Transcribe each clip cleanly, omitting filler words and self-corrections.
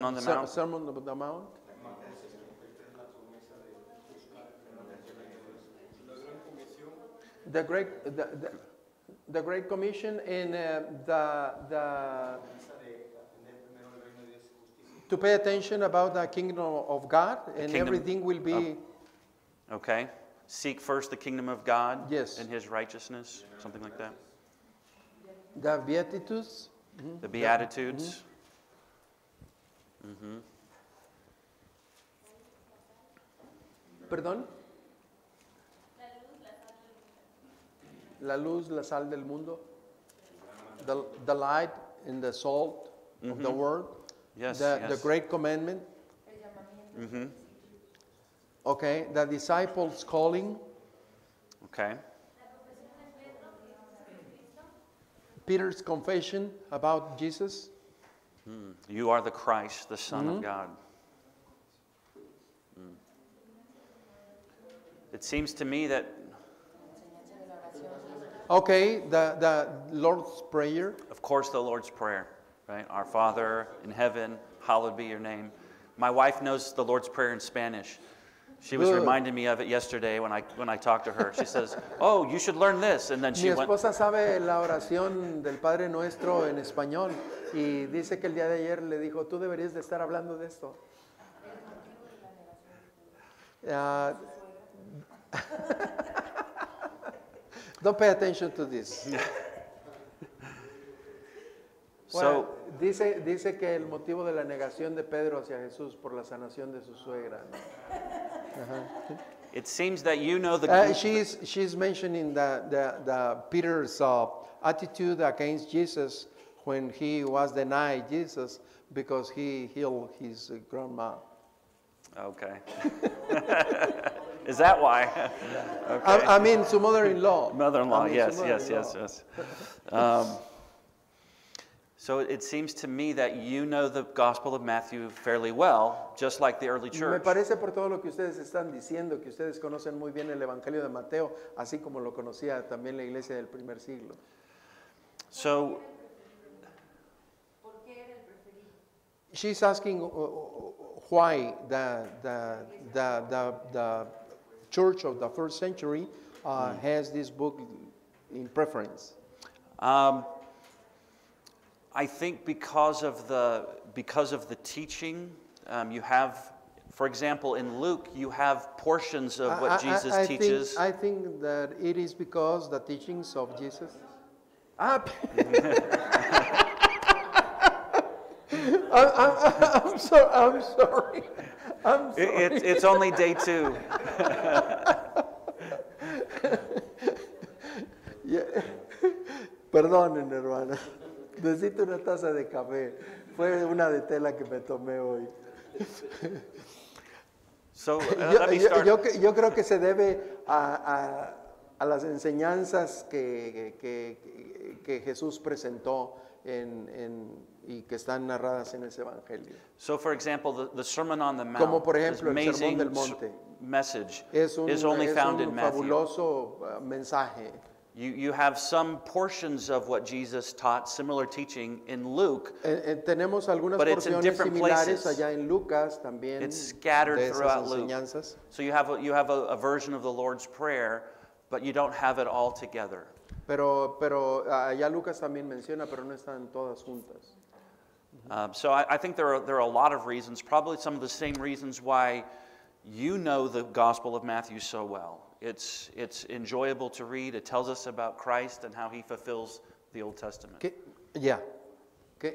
on the Mount? Sermon on the Mount. The Great Commission and to pay attention about the kingdom of God, and everything will be... Okay. Seek first the kingdom of God, yes, and his righteousness, something like that. The Beatitudes. The Beatitudes. Perdón. La luz, la sal del mundo. The light and the salt of the world. Yes, the Great Commandment. Okay, the disciples' calling. Okay. Peter's confession about Jesus. You are the Christ, the Son of God. It seems to me that... Okay, the Lord's Prayer. Of course, the Lord's Prayer, right? Our Father in heaven, hallowed be your name. My wife knows the Lord's Prayer in Spanish. She was reminding me of it yesterday when I talked to her. She says, "Oh, you should learn this." And then she went. Mi esposa sabe la oración del Padre Nuestro en español y dice que el día de ayer le dijo, "Tú deberías de estar hablando de esto." Don't pay attention to this. Bueno, dice que el motivo de la negación de Pedro hacia Jesús por la sanación de su suegra. It seems that you know the. She's mentioning the Peter's attitude against Jesus when he was denied Jesus because he healed his grandma. Okay. Is that why? Okay. I mean, su mother-in-law. Mother-in-law, yes. So it seems to me that you know the Gospel of Matthew fairly well, just like the early church. Me parece por todo lo que ustedes están diciendo que ustedes conocen muy bien el Evangelio de Mateo, así como lo conocía también la iglesia del primer siglo. So, she's asking why the church of the first century has this book in preference. I think because of the teaching, you have, for example, in Luke, you have portions of what Jesus teaches. I think that it is because the teachings of Jesus. I'm sorry. It's only day 2. Perdonen, hermana. Necesito una taza de café. Fue una de tela que me tomé hoy. So, let me start. Yo creo que se debe a las enseñanzas que Jesús presentó y que están narradas en ese evangelio. So, for example, the Sermon on the Mount, como por ejemplo this el Sermón del amazing Monte, message, is only found in Matthew. Fabuloso mensaje. You have some portions of what Jesus taught, similar teaching in Luke, tenemos algunas but it's in porciones different similares places. allá en Lucas también. It's scattered de esas throughout Luke. enseñanzas. So you have a version of the Lord's Prayer, but you don't have it all together. Pero allá Lucas también menciona, pero no están todas juntas. So I think there are a lot of reasons, probably some of the same reasons why you know the Gospel of Matthew so well. It's enjoyable to read. It tells us about Christ and how he fulfills the Old Testament.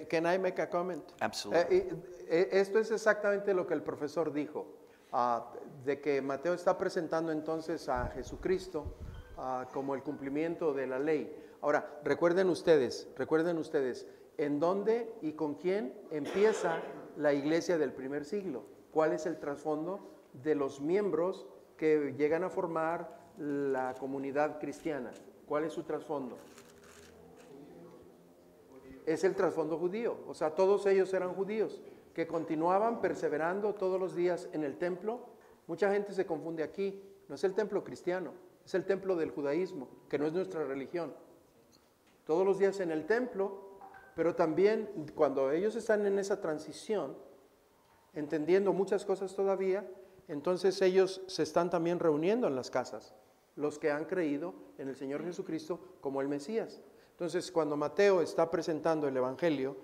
Can I make a comment? Absolutely. Esto es exactamente lo que el profesor dijo, de que Mateo está presentando entonces a Jesucristo como el cumplimiento de la ley. Ahora, recuerden ustedes, ¿en dónde y con quién empieza la iglesia del primer siglo? ¿Cuál es el trasfondo de los miembros que llegan a formar la comunidad cristiana? ¿Cuál es su trasfondo? Es el trasfondo judío. O sea, todos ellos eran judíos que continuaban perseverando todos los días en el templo. Mucha gente se confunde aquí. No es el templo cristiano, es el templo del judaísmo, que no es nuestra religión. Todos los días en el templo, pero también cuando ellos están en esa transición, entendiendo muchas cosas todavía, entonces ellos se están también reuniendo en las casas, los que han creído en el Señor Jesucristo como el Mesías. Entonces, cuando Mateo está presentando el Evangelio,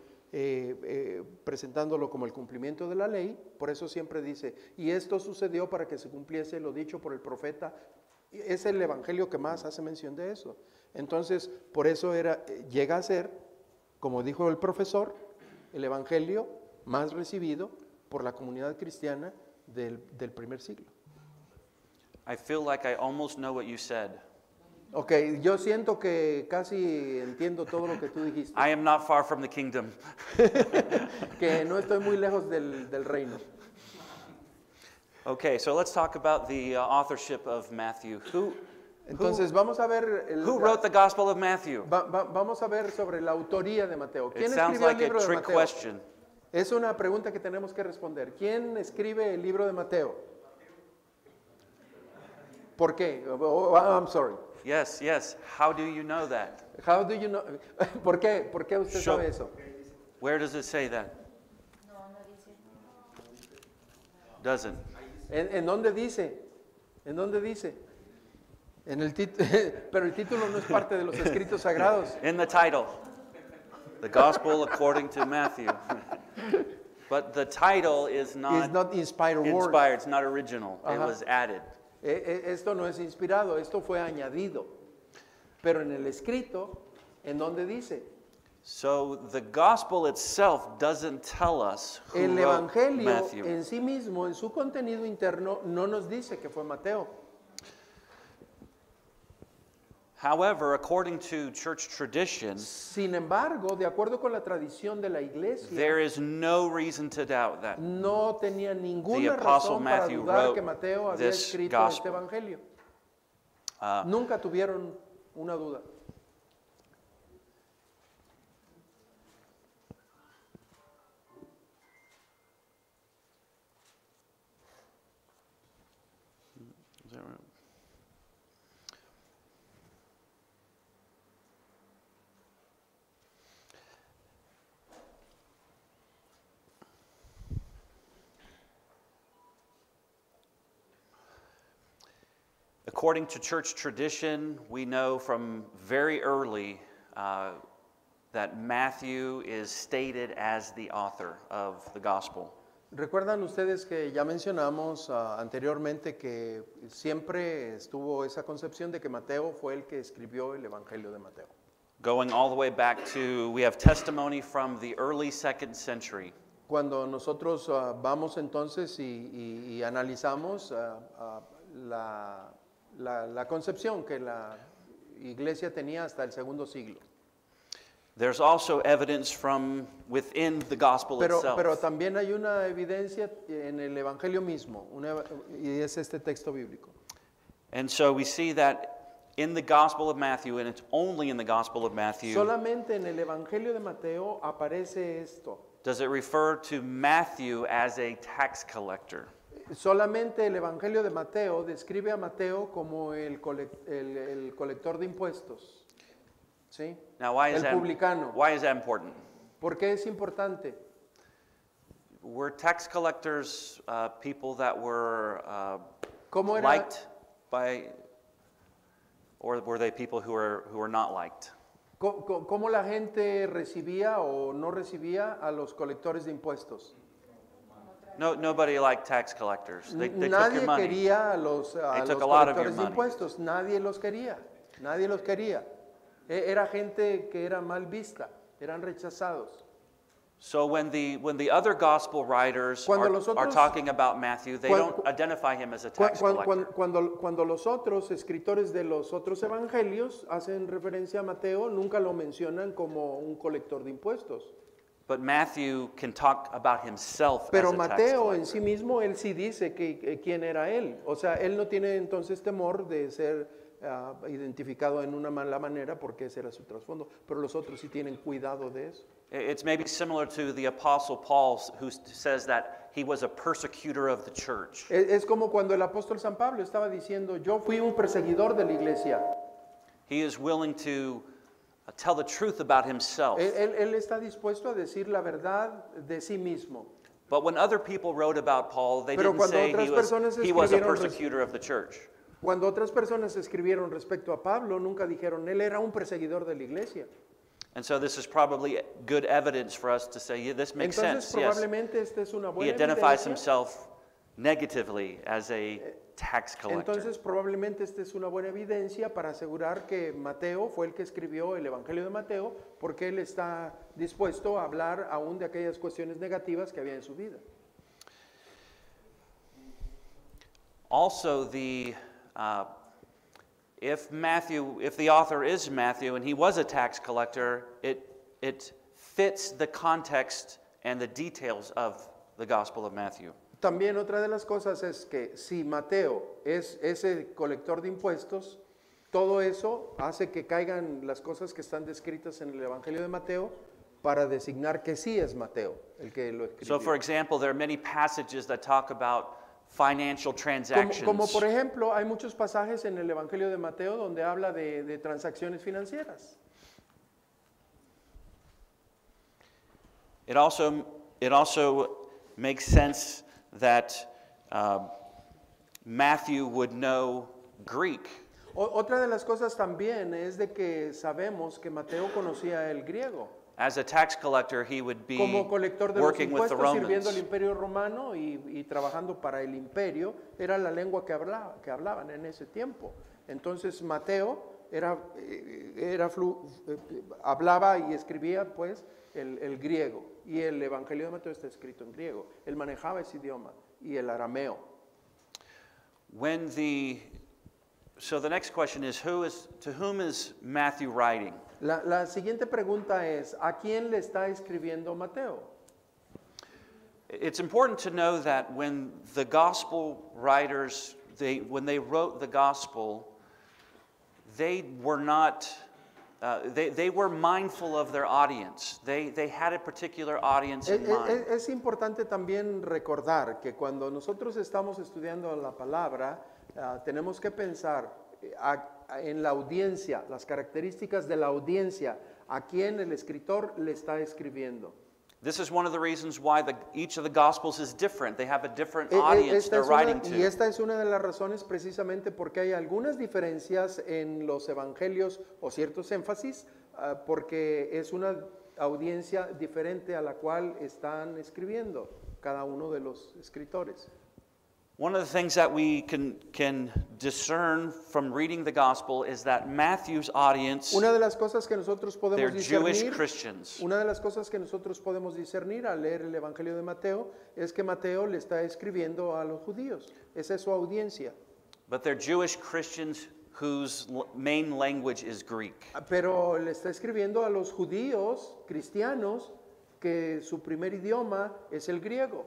presentándolo como el cumplimiento de la ley, por eso siempre dice, y esto sucedió para que se cumpliese lo dicho por el profeta. Es el Evangelio que más hace mención de eso. Entonces, por eso llega a ser, como dijo el profesor, el Evangelio más recibido por la comunidad cristiana del primer siglo. I feel like I almost know what you said. Ok, yo siento que casi entiendo todo lo que tú dijiste. I am not far from the kingdom. Que no estoy muy lejos del reino. Okay, so let's talk about the authorship of Matthew. Entonces vamos a ver Who wrote the Gospel of Matthew? Vamos a ver sobre la autoría de Mateo. It ¿Quién sounds escribió el like a libro de trick Mateo? question. Es una pregunta que tenemos que responder. ¿Quién escribe el libro de Mateo? ¿Por qué? Oh, I'm sorry. Yes, yes. How do you know that? How do you know? ¿Por qué? ¿Por qué usted Show- sabe eso? Where does it say that? Doesn't. ¿En dónde dice? ¿En dónde dice? En el pero el título no es parte de los escritos sagrados. In the title. The Gospel according to Matthew. But the title is It's not not inspired word. inspired, it's not original. It Ajá. was added. Esto no es inspirado, esto fue añadido. Pero en el escrito, ¿en dónde dice? So the gospel itself doesn't tell us who El wrote Evangelio Matthew. en sí mismo, en su contenido interno, no nos dice que fue Mateo. However, according to church tradition, Sin embargo, de acuerdo con la tradición de la iglesia, there is no reason to doubt that. no tenía The ninguna Apostle razón para Matthew dudar wrote que Mateo había this escrito gospel. este Evangelio. Uh, Nunca tuvieron una duda. Is that right? According to church tradition, we know from very early that Matthew is stated as the author of the gospel. Recuerdan ustedes que ya mencionamos anteriormente que siempre estuvo esa concepción de que Mateo fue el que escribió el Evangelio de Mateo. Going all the way back to, we have testimony from the early 2nd century. Cuando nosotros vamos entonces y analizamos la concepción que la iglesia tenía hasta el segundo siglo. There's also evidence from within the gospel itself. Pero también hay una evidencia en el Evangelio mismo, y es este texto bíblico. And so we see that in the Gospel of Matthew, and it's only in the Gospel of Matthew, Solamente en el Evangelio de Mateo aparece esto. does it refer to Matthew as a tax collector. Solamente el Evangelio de Mateo describe a Mateo como el colector de impuestos. ¿Sí? Now, why is El publicano. why is that important? ¿Por qué es importante? Were tax collectors people that were ¿Cómo era? liked by, or were they people who were not liked? ¿Cómo la gente recibía o no recibía a los colectores de impuestos? No, nobody liked tax collectors. They took your Nadie money. quería a los took a lot of your colectores de money. impuestos, nadie los quería, nadie los quería. Era gente que era mal vista, eran rechazados. So when the other gospel writers Cuando los are otros- talking about Matthew, they don't identify him as a tax collector. Cuando los otros escritores de los otros evangelios hacen referencia a Mateo, nunca lo mencionan como un colector de impuestos. But Matthew can talk about himself Pero as a tax Mateo collector. en sí mismo, él sí dice quién era él. O sea, él no tiene entonces temor de ser identificado en una mala manera porque ese era su trasfondo. Pero los otros sí tienen cuidado de eso. It's maybe similar to the Apostle Paul, who says that he was a persecutor of the church. Es como cuando el apóstol San Pablo estaba diciendo, yo fui un perseguidor de la iglesia. He is willing to tell the truth about himself. Él está dispuesto a decir la verdad de sí mismo. But when other people wrote about Paul, they Pero didn't cuando say otras personas he was a escribieron persecutor of the church. Cuando otras personas escribieron respecto a Pablo, nunca dijeron, él era un perseguidor de la iglesia. And so this is probably good evidence for us to say, yeah, this makes Entonces, sense. Yes, probablemente esta es una he buena identifies evidencia. himself negatively as a tax collector. Entonces, probablemente esta es una buena evidencia para asegurar que Mateo fue el que escribió el Evangelio de Mateo, porque él está dispuesto a hablar aún de aquellas cuestiones negativas que había en su vida. Also, if the author is Matthew and he was a tax collector, it fits the context and the details of the Gospel of Matthew. También otra de las cosas es que si Mateo es ese colector de impuestos, todo eso hace que caigan las cosas que están descritas en el Evangelio de Mateo para designar que sí es Mateo el que lo escribió. So, for example, there are many passages that talk about financial transactions. Como por ejemplo, hay muchos pasajes en el Evangelio de Mateo donde habla de transacciones financieras. It also makes sense that Matthew would know Greek. Otra de las cosas también es de que sabemos que Mateo conocía el griego. As a tax collector, he would be Como colector de los working with the impuestos, sirviendo al Romans. imperio romano y trabajando para el imperio, era la lengua que hablaban en ese tiempo. Entonces Mateo hablaba y escribía pues el griego, y el Evangelio de Mateo está escrito en griego. Él manejaba ese idioma y el arameo. So the next question is, to whom is Matthew writing? La siguiente pregunta es, ¿a quién le está escribiendo Mateo? It's important to know that when the gospel writers, when they wrote the gospel, they were not, they were mindful of their audience. They had a particular audience in mind. Es importante también recordar que cuando nosotros estamos estudiando la palabra, tenemos que pensar en la audiencia, las características de la audiencia, a quien el escritor le está escribiendo. This is one of the reasons why each of the Gospels is different. They have a different audience they're writing to. Y esta es una de las razones precisamente porque hay algunas diferencias en los evangelios o ciertos énfasis, porque es una audiencia diferente a la cual están escribiendo cada uno de los escritores. One of the things that we can discern from reading the Gospel is that Matthew's audience, Una de las cosas que nosotros they're podemos Jewish discernir, Christians. una de las cosas que nosotros podemos discernir al leer el Evangelio de Mateo es que Mateo le está escribiendo a los judíos. Esa es su audiencia. But they're Jewish Christians whose main language is Greek. Pero le está escribiendo a los judíos cristianos que su primer idioma es el griego.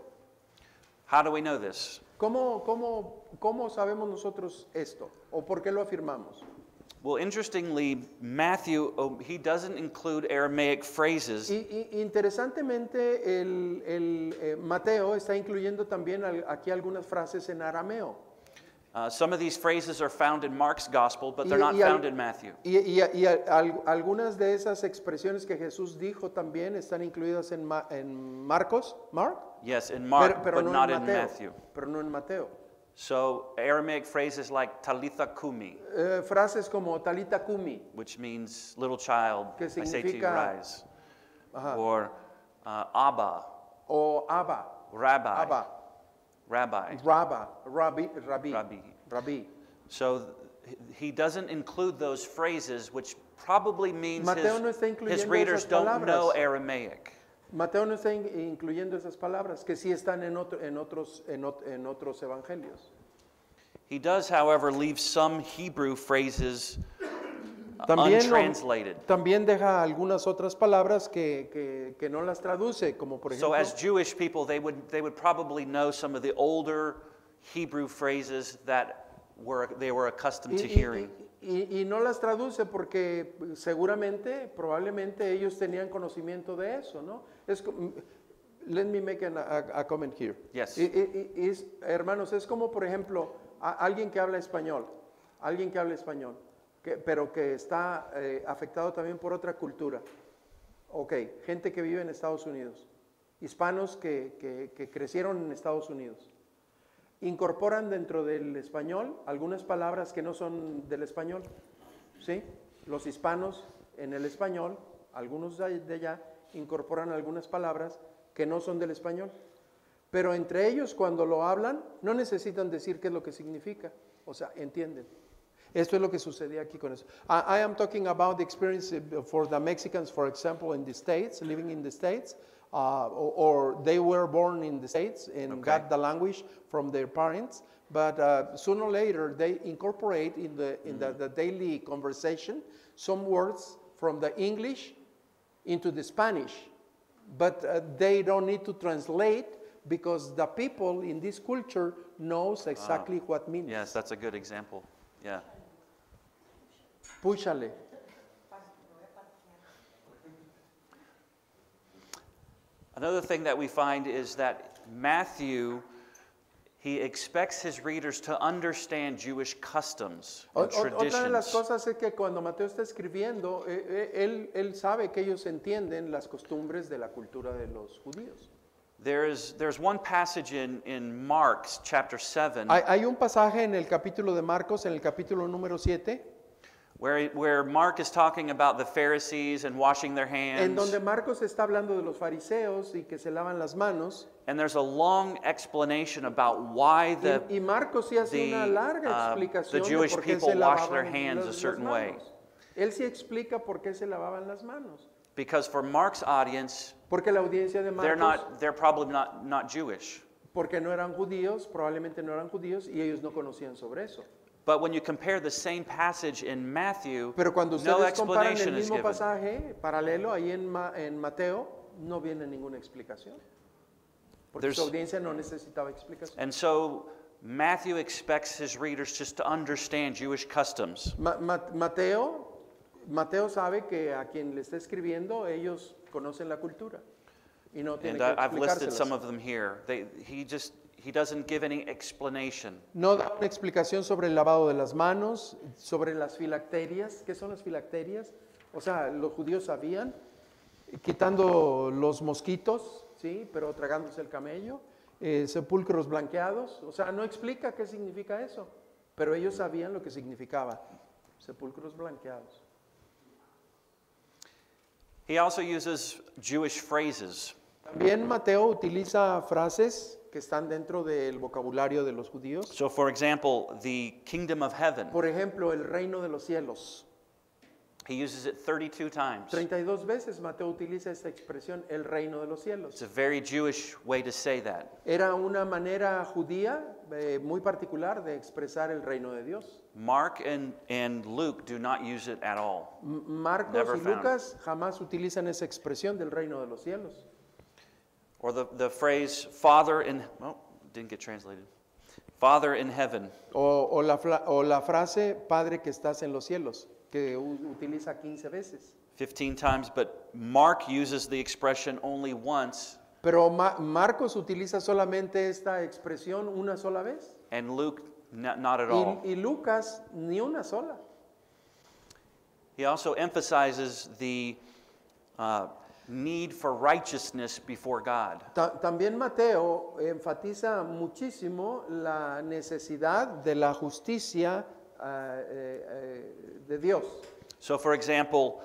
How do we know this? ¿Cómo sabemos nosotros esto? ¿O por qué lo afirmamos? Well, interestingly, Matthew, he doesn't include Aramaic phrases. Interesantemente, Mateo está incluyendo también aquí algunas frases en arameo. Some of these phrases are found in Mark's Gospel, but they're not found in Matthew. Algunas de esas expresiones que Jesús dijo también están incluidas en Marcos, ¿Mark? Yes, in Mark, pero but no not en in Mateo, Matthew. Pero no en Mateo. So Aramaic phrases like Talitha Kumi, Frases como Talita Kumi, which means little child, que I say to you, significa- rise. Ajá. Or Abba, o Abba, Rabbi, Abba, Rabbi, Rabbi. So he doesn't include those phrases, which probably means Mateo no está his incluyendo readers esas don't palabras. know Aramaic. Mateo no está incluyendo esas palabras que sí están en otros evangelios. He does, however, leave some Hebrew phrases También, untranslated. también deja algunas otras palabras que no las traduce, como por So ejemplo, as Jewish people, they would probably know some of the older Hebrew phrases that they were accustomed to hearing. y no las traduce porque seguramente, probablemente ellos tenían conocimiento de eso, ¿no? Let me make a comment here. Yes. Hermanos, es como por ejemplo alguien que habla español, pero que está afectado también por otra cultura. Ok, gente que vive en Estados Unidos. hispanos que crecieron en Estados Unidos. Incorporan dentro del español algunas palabras que no son del español, ¿sí? Los hispanos en el español, algunos de allá, incorporan algunas palabras que no son del español. Pero entre ellos, cuando lo hablan, no necesitan decir qué es lo que significa. O sea, entienden. Esto es lo que sucedía aquí con eso. I am talking about the experience for the Mexicans, for example, in the States, living in the States, or they were born in the States and got the language from their parents, but sooner or later they incorporate in the daily conversation some words from the English into the Spanish, but they don't need to translate because the people in this culture knows exactly what means. Yes, that's a good example. Yeah. Púchale. Another thing that we find is that Matthew, he expects his readers to understand Jewish customs and traditions. Otra de las cosas es que cuando Mateo está escribiendo, él sabe que ellos entienden las costumbres de la cultura de los judíos. There's one passage in Mark's chapter 7 Hay un pasaje en el capítulo de Marcos, en el capítulo número 7, where Mark is talking about the Pharisees and washing their en hands. donde Marcos está hablando de los fariseos y que se lavan las manos. And there's a long explanation about why Y Marcos sí hace una larga explicación the Jewish de por qué people se wash their lavaban hands a las certain way. manos. Él sí explica por qué se lavaban las manos. Because for Mark's audience, Porque la audiencia de Marcos, they're probably not Jewish. porque no eran judíos, probablemente no eran judíos y ellos no conocían sobre eso. But when you compare the same passage in Matthew, Pero cuando no ustedes comparan el explanation is mismo given. pasaje paralelo ahí en Mateo, no viene ninguna explicación. Porque su audiencia no necesitaba explicación. And so Matthew expects his readers just to understand Jewish customs. Mateo sabe que a quien le está escribiendo, ellos conocen la cultura. Y no tiene And que I've listed some explicárselas. of them here. He doesn't give any explanation. No da una explicación sobre el lavado de las manos, sobre las filacterias. ¿Qué son las filacterias? O sea, los judíos sabían, quitando los mosquitos, ¿sí? Pero tragándose el camello, sepulcros blanqueados. O sea, no explica qué significa eso, pero ellos sabían lo que significaba, sepulcros blanqueados. He also uses Jewish phrases. También Mateo utiliza frases que están dentro del vocabulario de los judíos. So, for example, the kingdom of heaven, Por ejemplo, el reino de los cielos. he uses it 32 times. 32 veces Mateo utiliza esta expresión, el reino de los It's cielos. a very Jewish way to say that. Era una manera judía muy particular de expresar el reino de Dios. Mark and Luke do not use it at all. Marcos Never y found. Lucas jamás utilizan esa expresión del reino de los cielos. Or the phrase, Father in, oh, didn't get translated. Father in heaven. O la frase, Padre que estás en los cielos, que utiliza 15 veces. 15 times, but Mark uses the expression only once, Pero Marcos utiliza solamente esta expresión una sola vez. and Luke not at all. Y Lucas ni una sola. He also emphasizes the need for righteousness before God. También Mateo enfatiza muchísimo la necesidad de la justicia de Dios. So, for example,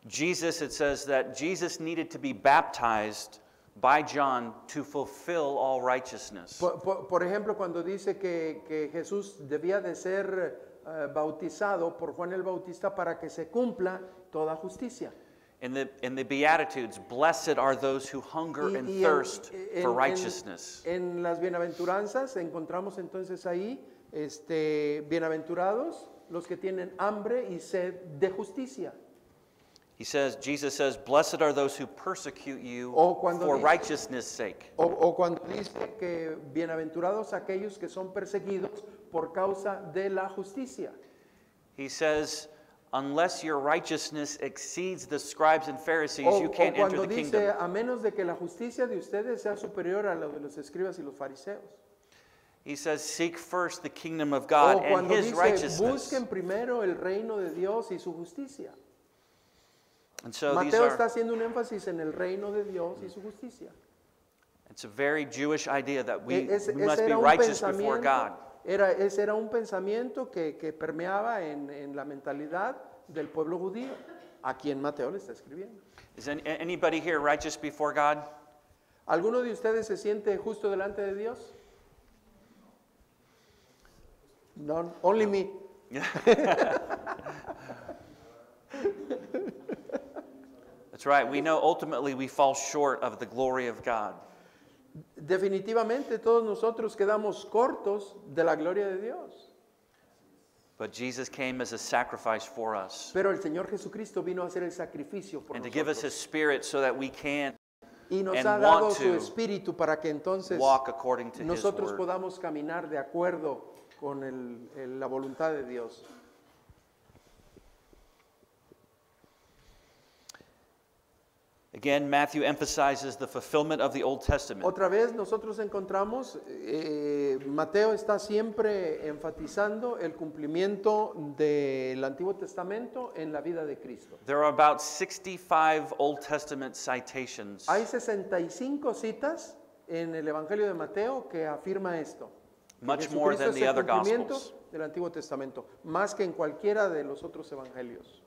Jesus, it says that Jesus needed to be baptized by John to fulfill all righteousness. Por ejemplo, cuando dice que Jesús debía de ser bautizado por Juan el Bautista para que se cumpla toda justicia. In the Beatitudes, blessed are those who hunger and thirst for righteousness. En las bienaventuranzas encontramos entonces ahí, bienaventurados los que tienen hambre y sed de justicia. Jesus says, blessed are those who persecute you for righteousness' sake. O cuando dice que bienaventurados aquellos que son perseguidos por causa de la justicia. He says, unless your righteousness exceeds the scribes and Pharisees, you can't enter cuando the dice, kingdom. a menos de que la justicia de ustedes sea superior a la de los escribas y los fariseos. He says, seek first the kingdom of God O and cuando his dice, righteousness. busquen primero el reino de Dios y su justicia. And so Mateo está haciendo un énfasis en el reino de Dios y su justicia. it's a very Jewish idea that we Ese must be era un righteous before God. pensamiento, ese era un pensamiento que permeaba en la mentalidad del pueblo judío, a quien Mateo le está escribiendo. Is anybody here righteous before God? ¿Alguno de ustedes se siente justo delante de Dios? No, only me. That's right. We know ultimately we fall short of the glory of God. Definitivamente todos nosotros quedamos cortos de la gloria de Dios. But Jesus came as a sacrifice for us. Pero el Señor Jesucristo vino a hacer el sacrificio por And to give us His nosotros. Spirit so that we can Y nos and ha dado want su to espíritu para que entonces walk according to His nosotros word. podamos caminar de acuerdo con la voluntad de Dios. Again, Matthew emphasizes the fulfillment of the Old Testament. Otra vez nosotros encontramos, Mateo está siempre enfatizando el cumplimiento del Antiguo Testamento en la vida de Cristo. There are about 65 Old Testament citations. Hay 65 citas en el Evangelio de Mateo que afirma esto. Que Much more Jesucristo than es the el other cumplimiento Gospels. del Antiguo Testamento, más que en cualquiera de los otros evangelios.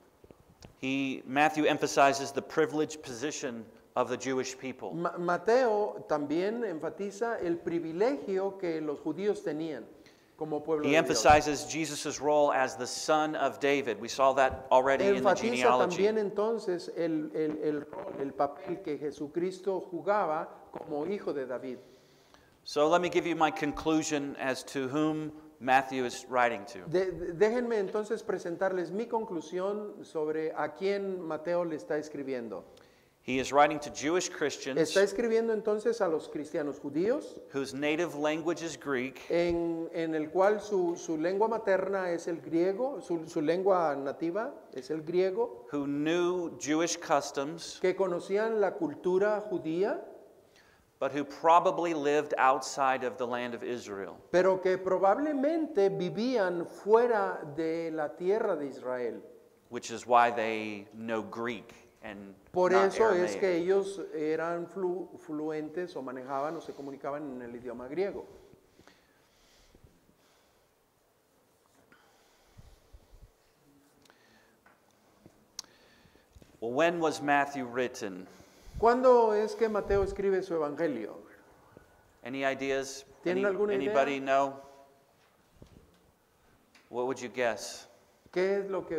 Matthew emphasizes the privileged position of the Jewish people. Mateo también enfatiza el privilegio que los judíos tenían como pueblo He de Dios. emphasizes Jesus' role as the son of David. We saw that already in the Enfatiza genealogy. también entonces el papel que Jesucristo jugaba como hijo de David. So let me give you my conclusion as to whom Matthew is writing to. Déjenme entonces presentarles mi conclusión sobre a quién Mateo le está escribiendo. He is writing to Jewish Christians Está escribiendo entonces a los cristianos judíos, whose native language is Greek, en el cual su lengua materna es el griego, su lengua nativa es el griego, who knew Jewish customs, que conocían la cultura judía, but who probably lived outside of the land of Israel. pero que probablemente vivían fuera de la tierra de Israel. Which is why they know Greek and Por not eso es Aramaic. que ellos eran fluentes o manejaban o se comunicaban en el idioma griego. Well, when was Matthew written? ¿Cuándo es que Mateo escribe su evangelio? Any ideas? ¿Tienen alguna idea? Anybody know? What would you guess? ¿Qué es lo que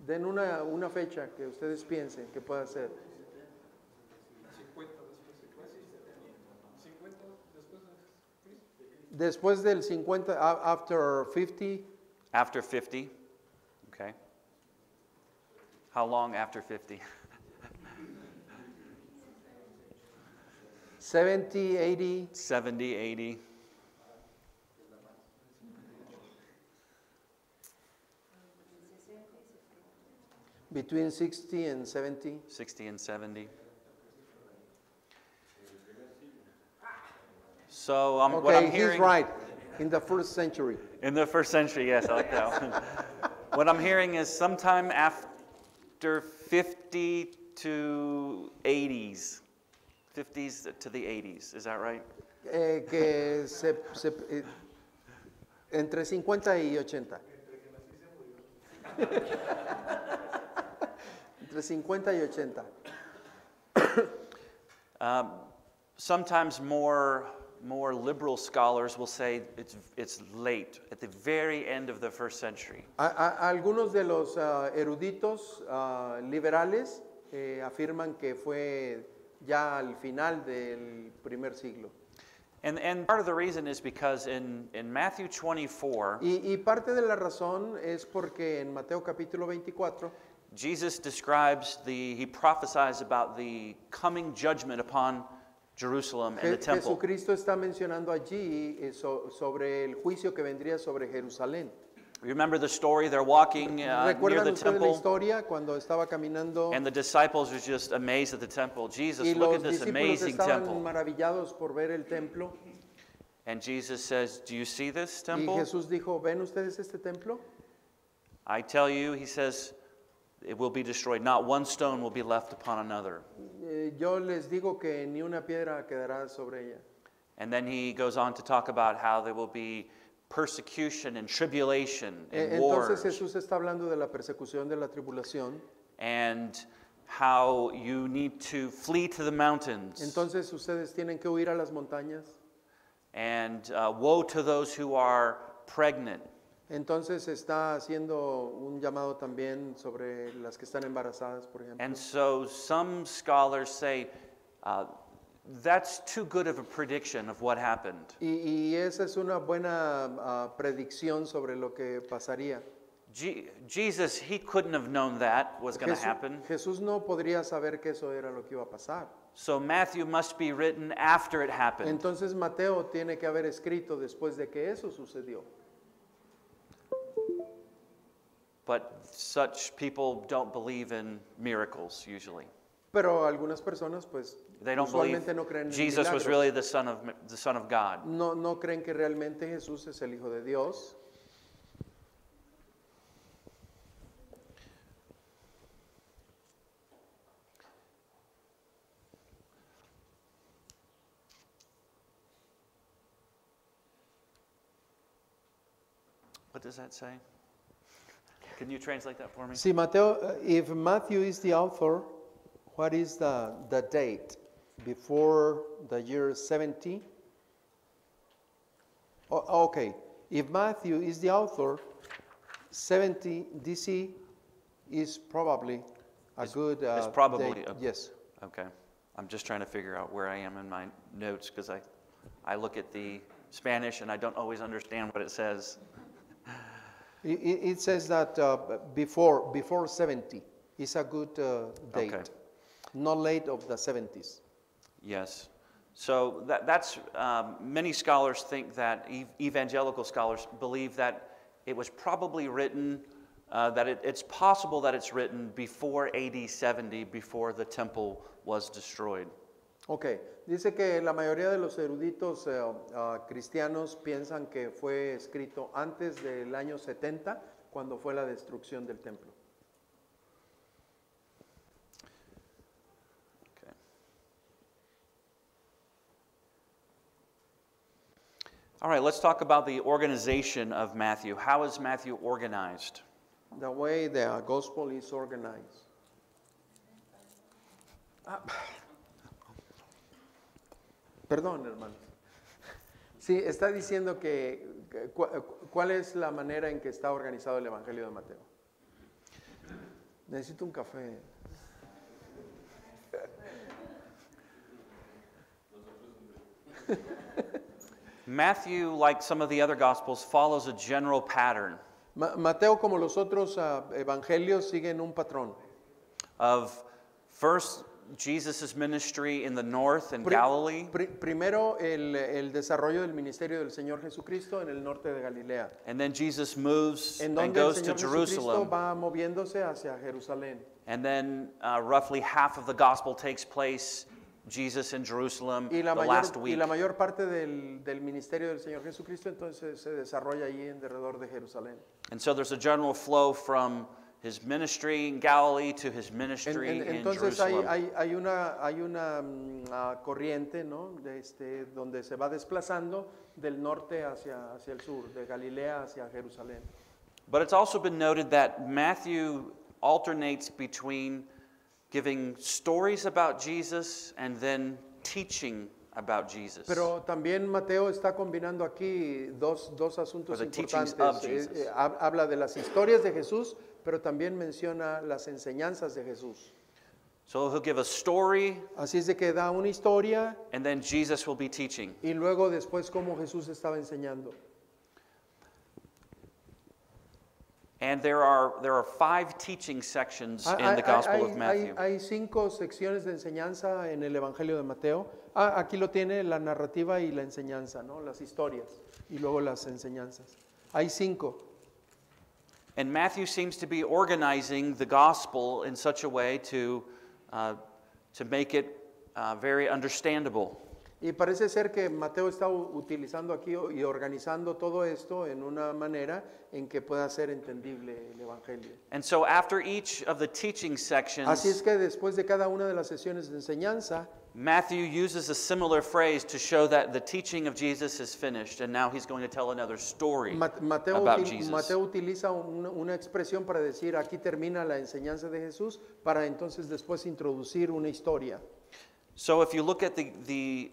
den una fecha que ustedes piensen que pueda ser? Después del 50, after 50, After 50? Okay. How long after 50? 70, 80, 70, 80? between 60 and 70. 60 and 70? So what I'm Okay, hearing... he's right, in the first century. In the first century, yes, I like that one. What I'm hearing is sometime after 50 to 80s. 50s to the 80s, is that right? Que entre 50 y 80. Entre 50 y 80. Sometimes more liberal scholars will say it's late, at the very end of the first century. Algunos de los eruditos liberales afirman que fue ya al final del primer siglo. And part of the reason is because in Matthew 24, Y parte de la razón es porque en Mateo capítulo 24, Jesus describes he prophesies about the coming judgment upon Jerusalem and the temple. Jesucristo está mencionando allí sobre el juicio que vendría sobre Jerusalén. Remember the story? They're walking near ¿Recuerdan the ustedes la temple, historia cuando estaba caminando and the disciples are just amazed at the temple. Jesus, y look los at this discípulos amazing estaban temple. maravillados por ver el templo? And Jesus says, do you see this Y temple? Jesús dijo, ¿ven ustedes este templo? I tell you, he says, it will be destroyed. Not one stone will be left upon another. Yo les digo que ni una piedra quedará sobre ella. And then he goes on to talk about how there will be persecution and tribulation and Entonces wars, Jesús está hablando de la persecución, de la tribulación. and how you need to flee to the mountains. Entonces ustedes tienen que huir a las montañas. And woe to those who are pregnant. Entonces está haciendo un llamado también sobre las que están embarazadas, por ejemplo. And so some scholars say that's too good of a prediction of what happened. Y esa es una buena predicción sobre lo que pasaría. Jesus, he couldn't have known that was going to happen. Jesús no podría saber que eso era lo que iba a pasar. So Matthew must be written after it happened. Entonces Mateo tiene que haber escrito después de que eso sucedió. But such people don't believe in miracles usually. Pero algunas personas pues They don't believe usualmente no creen en Jesus was milagros. really the son of God. No creen que realmente Jesús es el Hijo de Dios. What does that say? Can you translate that for me? Si Mateo, if Matthew is the author, what is the date? Before the year 70? Okay, if Matthew is the author, 70 DC is probably a good it's probably date. a- Yes. Okay. I'm just trying to figure out where I am in my notes because I look at the Spanish and I don't always understand what it says. It says that before 70 is a good date, Okay. not late of the 70s. Yes. So that's many scholars think that evangelical scholars believe that it was probably written, that it's possible that it's written before AD 70, before the temple was destroyed. Ok, dice que la mayoría de los eruditos cristianos piensan que fue escrito antes del año 70, cuando fue la destrucción del templo. Okay. All right, let's talk about the organization of Matthew. How is Matthew organized? The way the gospel is organized. Perdón, hermanos. Sí, está diciendo ¿cuál es la manera en que está organizado el Evangelio de Mateo? Necesito un café. Matthew, like some of the other Gospels, follows a general pattern Mateo, como los otros evangelios, siguen un patrón. of first Jesus' ministry in the north in Galilee, Primero el desarrollo del ministerio del Señor Jesucristo en el norte de Galilea, and then Jesus moves en and donde el goes to Señor Jesucristo Jerusalem, va moviéndose hacia Jerusalén. and then roughly half of the Gospel takes place, Jesus in Jerusalem, Y the last y week. la mayor parte del ministerio del Señor Jesucristo entonces se desarrolla allí en derredor de Jerusalén. And so there's a general flow from his ministry in Galilee to his ministry in Entonces Jerusalem. hay una corriente, ¿no? Donde se va desplazando del norte hacia el sur, de Galilea hacia Jerusalén. But it's also been noted that Matthew alternates between giving stories about Jesus and then teaching about Jesus. Pero también Mateo está combinando aquí dos asuntos Or the teachings importantes. of Jesus. Habla de las historias de Jesús, pero también menciona las enseñanzas de Jesús. So he'll give a story, Así es de que da una historia and then Jesus will be teaching. y luego después cómo Jesús estaba enseñando. And there are 5 teaching sections in the Gospel of Matthew. Hay 5 secciones de enseñanza en el Evangelio de Mateo. Aquí lo tiene la narrativa y la enseñanza, ¿no? Las historias y luego las enseñanzas. Hay 5. And Matthew seems to be organizing the Gospel in such a way to make it very understandable. Y parece ser que Mateo está utilizando aquí y organizando todo esto en una manera en que pueda ser entendible el Evangelio. And so after each of the teaching Así es sections, que después de cada una de las sesiones de enseñanza, Matthew uses a similar phrase to show that the teaching of Jesus is finished, and now he's going to tell another story about Jesus. Mateo utiliza una expresión para decir aquí termina la enseñanza de Jesús, para entonces después introducir una historia. So if you look at the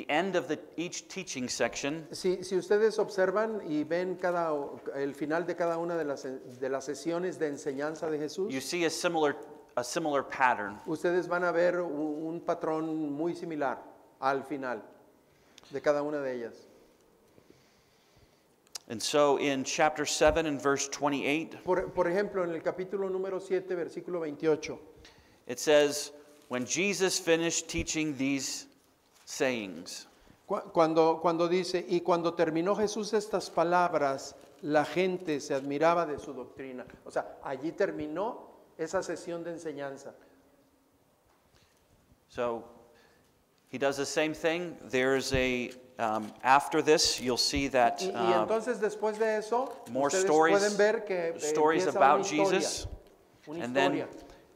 end of each teaching section, Si ustedes observan y ven el final de cada una de las sesiones de enseñanza de Jesús, you see a similar pattern. ustedes van a ver un patrón muy similar al final de cada una de ellas. And so in chapter 7 and verse 28, Por ejemplo, en el capítulo número 7, versículo 28, it says, when Jesus finished teaching these sayings. cuando dice, y cuando terminó Jesús estas palabras, la gente se admiraba de su doctrina. O sea, allí terminó esa sesión de enseñanza. So he does the same thing. There's after this, you'll see that Y entonces después de eso, more ustedes stories, pueden ver que stories empieza about una historia, Jesus. una And then historia,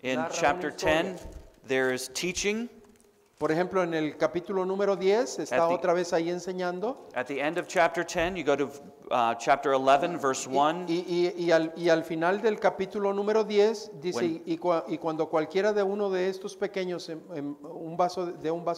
in narra chapter una historia. 10, there is teaching. Por ejemplo, en el capítulo número 10 está At the- otra vez ahí enseñando. At the end of chapter 10, you go to chapter 11, verse 1. Y al final del capítulo número 10 dice, When- y cuando cualquiera de uno de estos pequeños un vaso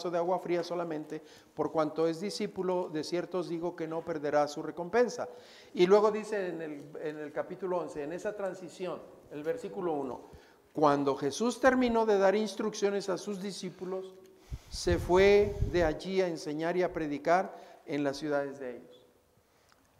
de agua fría solamente, por cuanto es discípulo, de cierto os digo que no perderá su recompensa. Y luego dice en el capítulo 11, en esa transición, el versículo 1, cuando Jesús terminó de dar instrucciones a sus discípulos, se fue de allí a enseñar y a predicar en las ciudades de ellos.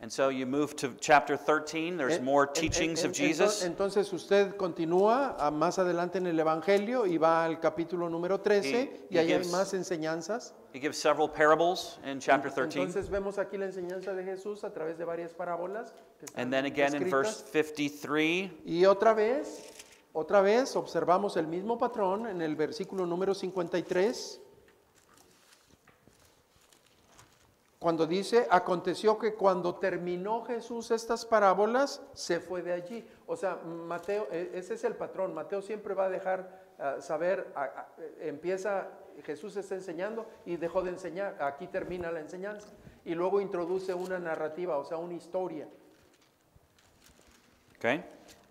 And so you move to chapter 13, there's more teachings of Jesus. Entonces usted continúa más adelante en el Evangelio y va al capítulo número 13 y ahí hay más enseñanzas. He gives several parables in chapter 13. Entonces vemos aquí la enseñanza de Jesús a través de varias parábolas que están And then again in verse escritas. 53, Y otra vez observamos el mismo patrón en el versículo número 53. Cuando dice, aconteció que cuando terminó Jesús estas parábolas, se fue de allí. O sea, Mateo, ese es el patrón. Mateo siempre va a dejar saber, Jesús está enseñando y dejó de enseñar. Aquí termina la enseñanza. Y luego introduce una narrativa, o sea, una historia. okay?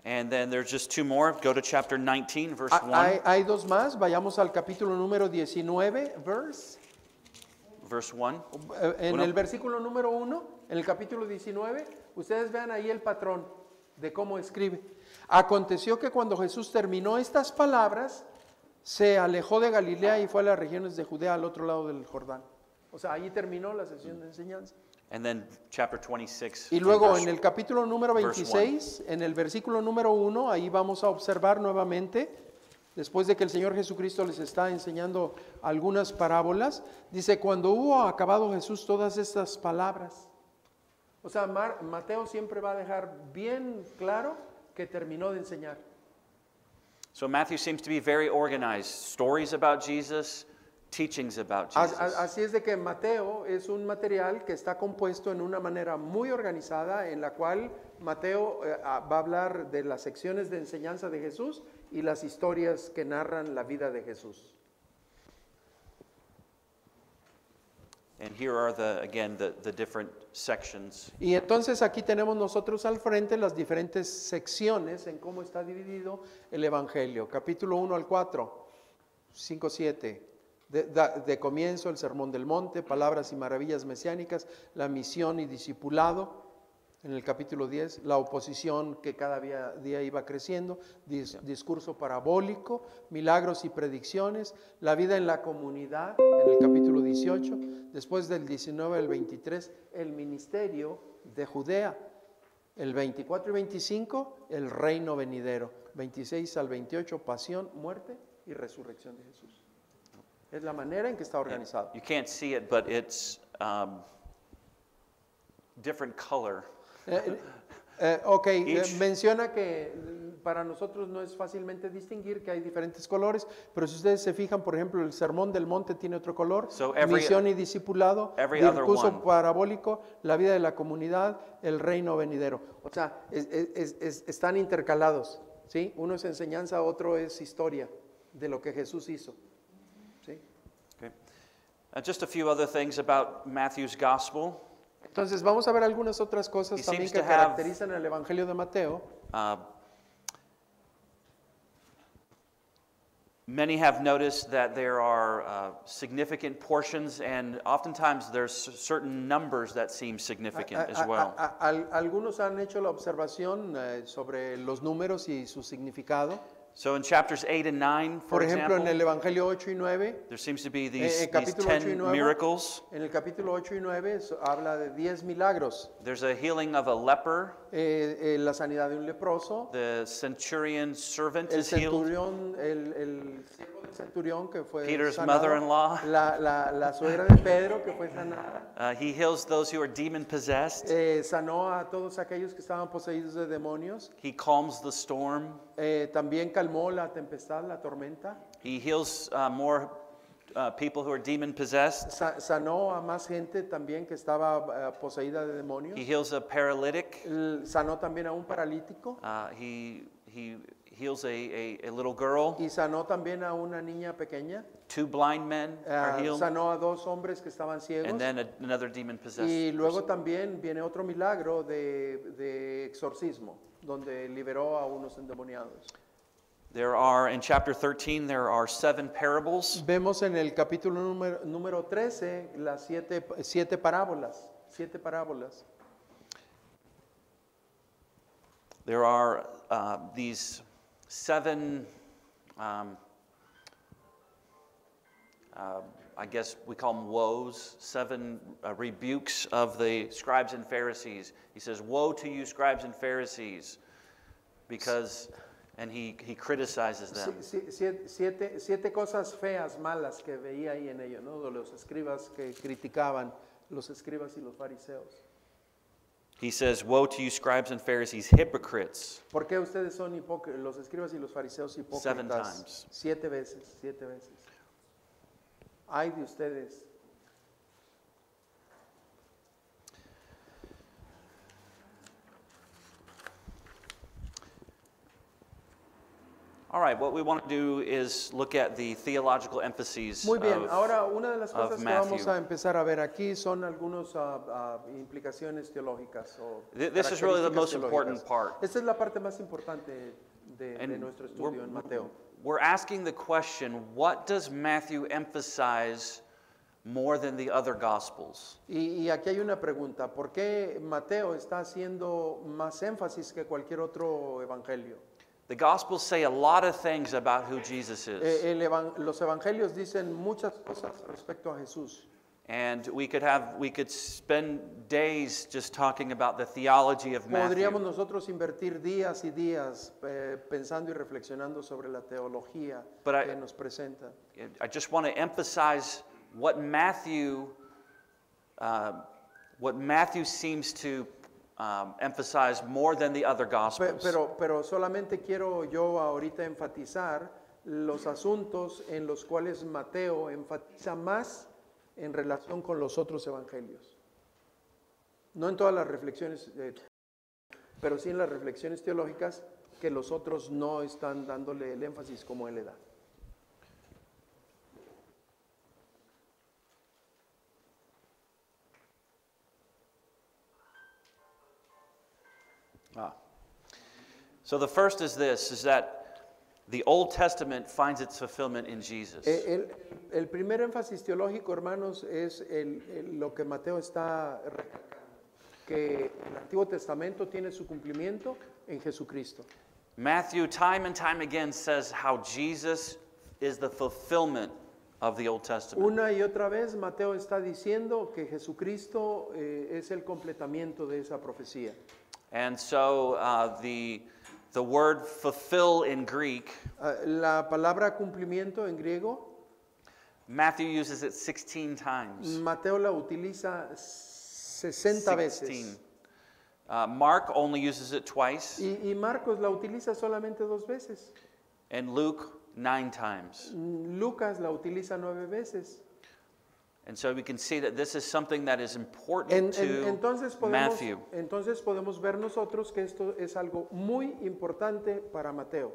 And then there's just two more. Go to chapter 19, verse 1. Hay dos más. Vayamos al capítulo número 19, Verse 1. En Uno. el versículo número 1, en el capítulo 19, ustedes vean ahí el patrón de cómo escribe. Aconteció que cuando Jesús terminó estas palabras, se alejó de Galilea y fue a las regiones de Judea al otro lado del Jordán. O sea, ahí terminó la sesión de enseñanza. And then chapter 26. Y luego verse- en el capítulo número verse 26, en el versículo número 1, ahí vamos a observar nuevamente, después de que el Señor Jesucristo les está enseñando algunas parábolas, dice, cuando hubo acabado Jesús todas estas palabras. O sea, Mateo siempre va a dejar bien claro que terminó de enseñar. So Matthew seems to be very organized. Stories about Jesus, teachings about Jesus. Así es de que Mateo es un material que está compuesto en una manera muy organizada, en la cual Mateo va a hablar de las secciones de enseñanza de Jesús y las historias que narran la vida de Jesús. And here are the different sections. Y entonces aquí tenemos nosotros al frente las diferentes secciones en cómo está dividido el Evangelio. Capítulo 1 al 4, 5, 7. De comienzo el sermón del monte, palabras y maravillas mesiánicas, la misión y discipulado. En el capítulo 10, la oposición que cada día iba creciendo, discurso parabólico, milagros y predicciones, la vida en la comunidad, en el capítulo 18, después del 19 al 23, el ministerio de Judea, el 24 y 25, el reino venidero, 26 al 28, pasión, muerte y resurrección de Jesús. Es la manera en que está organizado. You can't see it, but it's different color. Ok, Each- menciona que para nosotros no es fácilmente distinguir que hay diferentes colores, pero si ustedes se fijan, por ejemplo, el Sermón del Monte tiene otro color, So every- misión y discipulado, every other discurso one. parabólico, la vida de la comunidad, el reino venidero. O sea, están intercalados, ¿sí? Uno es enseñanza, otro es historia de lo que Jesús hizo, ¿sí? Okay. Just a few other things about Matthew's gospel. Entonces vamos a ver algunas otras cosas He también seems que to have- caracterizan el Evangelio de Mateo. Many have noticed that there are significant portions, and oftentimes there's certain numbers that seem significant as well. Algunos han hecho la observación sobre los números y su significado. So in chapters 8 and 9, for Por ejemplo, en el example, Evangelio 8 y 9, there seems to be these capítulo 8 y 10 9, miracles. en el capítulo 8 y 9 habla de 10 milagros. There's a healing of a leper. La sanidad de un leproso, The centurion servant el is healed. centurión, el siervo del centurión que fue Peter's sanado, mother-in-law. la suegra de Pedro que fue sanada, He heals those who are demon-possessed. sanó a todos aquellos que estaban poseídos de demonios, He calms the storm. también calmó la tempestad, la tormenta, He heals more people who are demon-possessed. sanó a más gente también que estaba poseída de demonios, He heals a paralytic. sanó también a un paralítico He heals a little girl. y sanó también a una niña pequeña, 2 blind men are healed. sanó a 2 hombres que estaban ciegos. And then another demon-possessed Y luego person. también viene otro milagro de exorcismo, donde liberó a unos endemoniados. There are, in chapter 13, there are 7 parables. Vemos en el capítulo número 13 las siete parábolas. 7 parábolas. There are these 7, I guess we call them woes, 7 rebukes of the scribes and Pharisees. He says, "Woe to you, scribes and Pharisees," because, and he criticizes them. Siete cosas feas, malas que veía ahí en ellos, ¿no? De los escribas que criticaban, los escribas y los fariseos. He says, "Woe to you, scribes and Pharisees, hypocrites." ¿Por qué ustedes son hipócritas, los escribas y los fariseos 7 hipócritas? times. 7 veces, 7 veces. Ay de ustedes. All right, what we want to do is look at the theological emphases Muy bien, of, ahora una de las of cosas que vamos Matthew. a empezar a ver aquí son algunas implicaciones teológicas. O This is really the most características important teológicas. part. Esta es la parte más importante de And nuestro estudio en Mateo. We're asking the question, what does Matthew emphasize more than the other Gospels? Y aquí hay una pregunta, ¿por qué Mateo está haciendo más énfasis que cualquier otro evangelio? The Gospels say a lot of things about who Jesus is. Los evangelios dicen muchas cosas respecto a Jesús. And we could spend days just talking about the theology of Podríamos Matthew. nosotros invertir días y días pensando y reflexionando sobre la teología But que nos presenta. I just want to emphasize what Matthew seems to emphasize more than the other Gospels. Pero solamente quiero yo ahorita enfatizar los asuntos en los cuales Mateo enfatiza más en relación con los otros evangelios. No en todas las reflexiones, pero sí en las reflexiones teológicas que los otros no están dándole el énfasis como él le da. So the first is this, is that the Old Testament finds its fulfillment in Jesus. El primer énfasis teológico, hermanos, es lo que Mateo está recalcando, que el Antiguo Testamento tiene su cumplimiento en Jesucristo. Matthew time and time again says how Jesus is the fulfillment of the Old Testament. Una y otra vez Mateo está diciendo que Jesucristo es el completamiento de esa profecía. And so the word fulfill in Greek, La palabra cumplimiento en griego, Matthew uses it 16 times. Mateo la utiliza 60 veces. Mark only uses it twice, Y Marcos la utiliza solamente 2 veces. and Luke 9 times. Lucas la utiliza 9 veces. And so we can see that this is something that is important to Matthew. Entonces podemos ver nosotros que esto es algo muy importante para Mateo.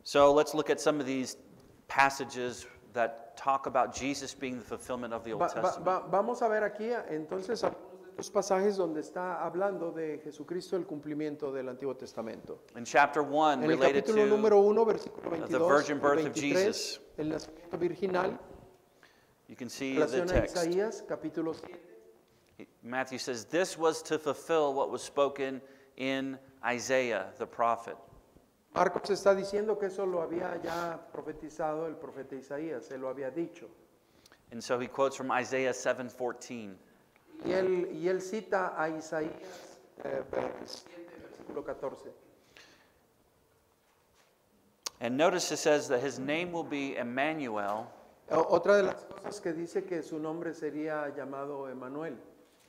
So let's look at some of these passages that talk about Jesus being the fulfillment of the Old Testament. Vamos a ver aquí entonces algunos de estos pasajes donde está hablando de Jesucristo el cumplimiento del Antiguo Testamento. In chapter 1, En el related capítulo to número 1, versículo 22 the virgin y birth of 23, Jesus. el nacimiento virginal, You can see the relación a text. Isaías, capítulo 7. Matthew says, this was to fulfill what was spoken in Isaiah the prophet. Marcos está diciendo que eso lo había ya profetizado el profeta Isaías, se lo había dicho. And so he quotes from Isaiah 7:14. Y él cita a Isaías 7, versículo 14. And notice it says that his name will be Emmanuel, Otra de las cosas que dice que su nombre sería llamado Emmanuel,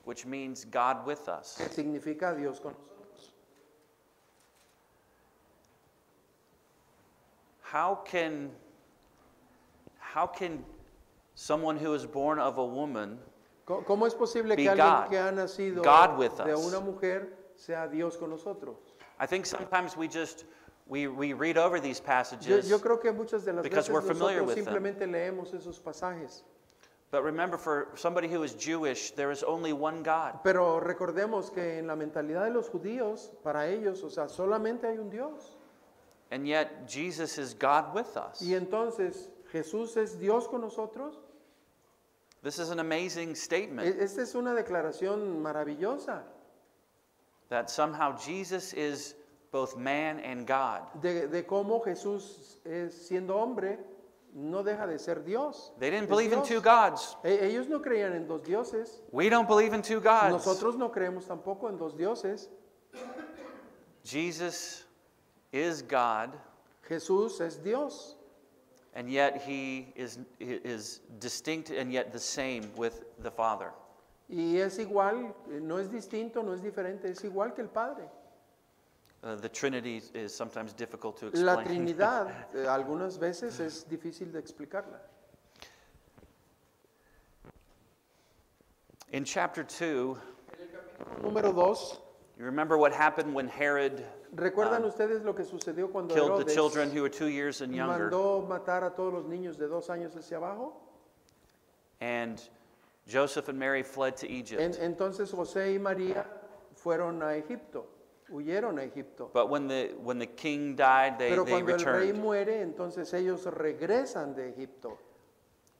which means God with us. que significa Dios con nosotros. How can someone who is born of a woman ¿Cómo es posible be que alguien God? que ha nacido God with de us. una mujer sea Dios con nosotros? I think sometimes we read over these passages, Yo creo que muchas de las because veces we're familiar nosotros with them. simplemente leemos esos pasajes. but remember, for somebody who is Jewish, there is only one God. Pero recordemos que en la mentalidad de los judíos, para ellos, o sea, solamente hay un Dios. And yet Jesus is God with us. Y entonces, ¿Jesús es Dios con nosotros? This is an amazing statement Esta es una declaración maravillosa that somehow Jesus is both man and God. de cómo Jesús, siendo hombre, no deja de ser Dios. They didn't Es believe in Dios. two gods. Ellos no creían en 2 dioses. We don't believe in two gods. Nosotros no creemos tampoco en 2 dioses. Jesus is God, Jesús es Dios. and yet he is distinct and yet the same with the Father. Y es igual, no es distinto, no es diferente, es igual que el Padre. The Trinity is sometimes difficult to La explain. Trinidad algunas veces es difícil de explicarla. In chapter 2, Número 2, you remember what happened when Herod ¿recuerdan ustedes lo que sucedió cuando killed the Herodes children who were 2 years and younger? mandó matar a todos los niños de 2 años hacia abajo? And Joseph and Mary fled to Egypt. Entonces José y María fueron a Egipto, huyeron a Egipto. But when the king died, they Pero cuando el rey returned. muere, entonces ellos regresan de Egipto.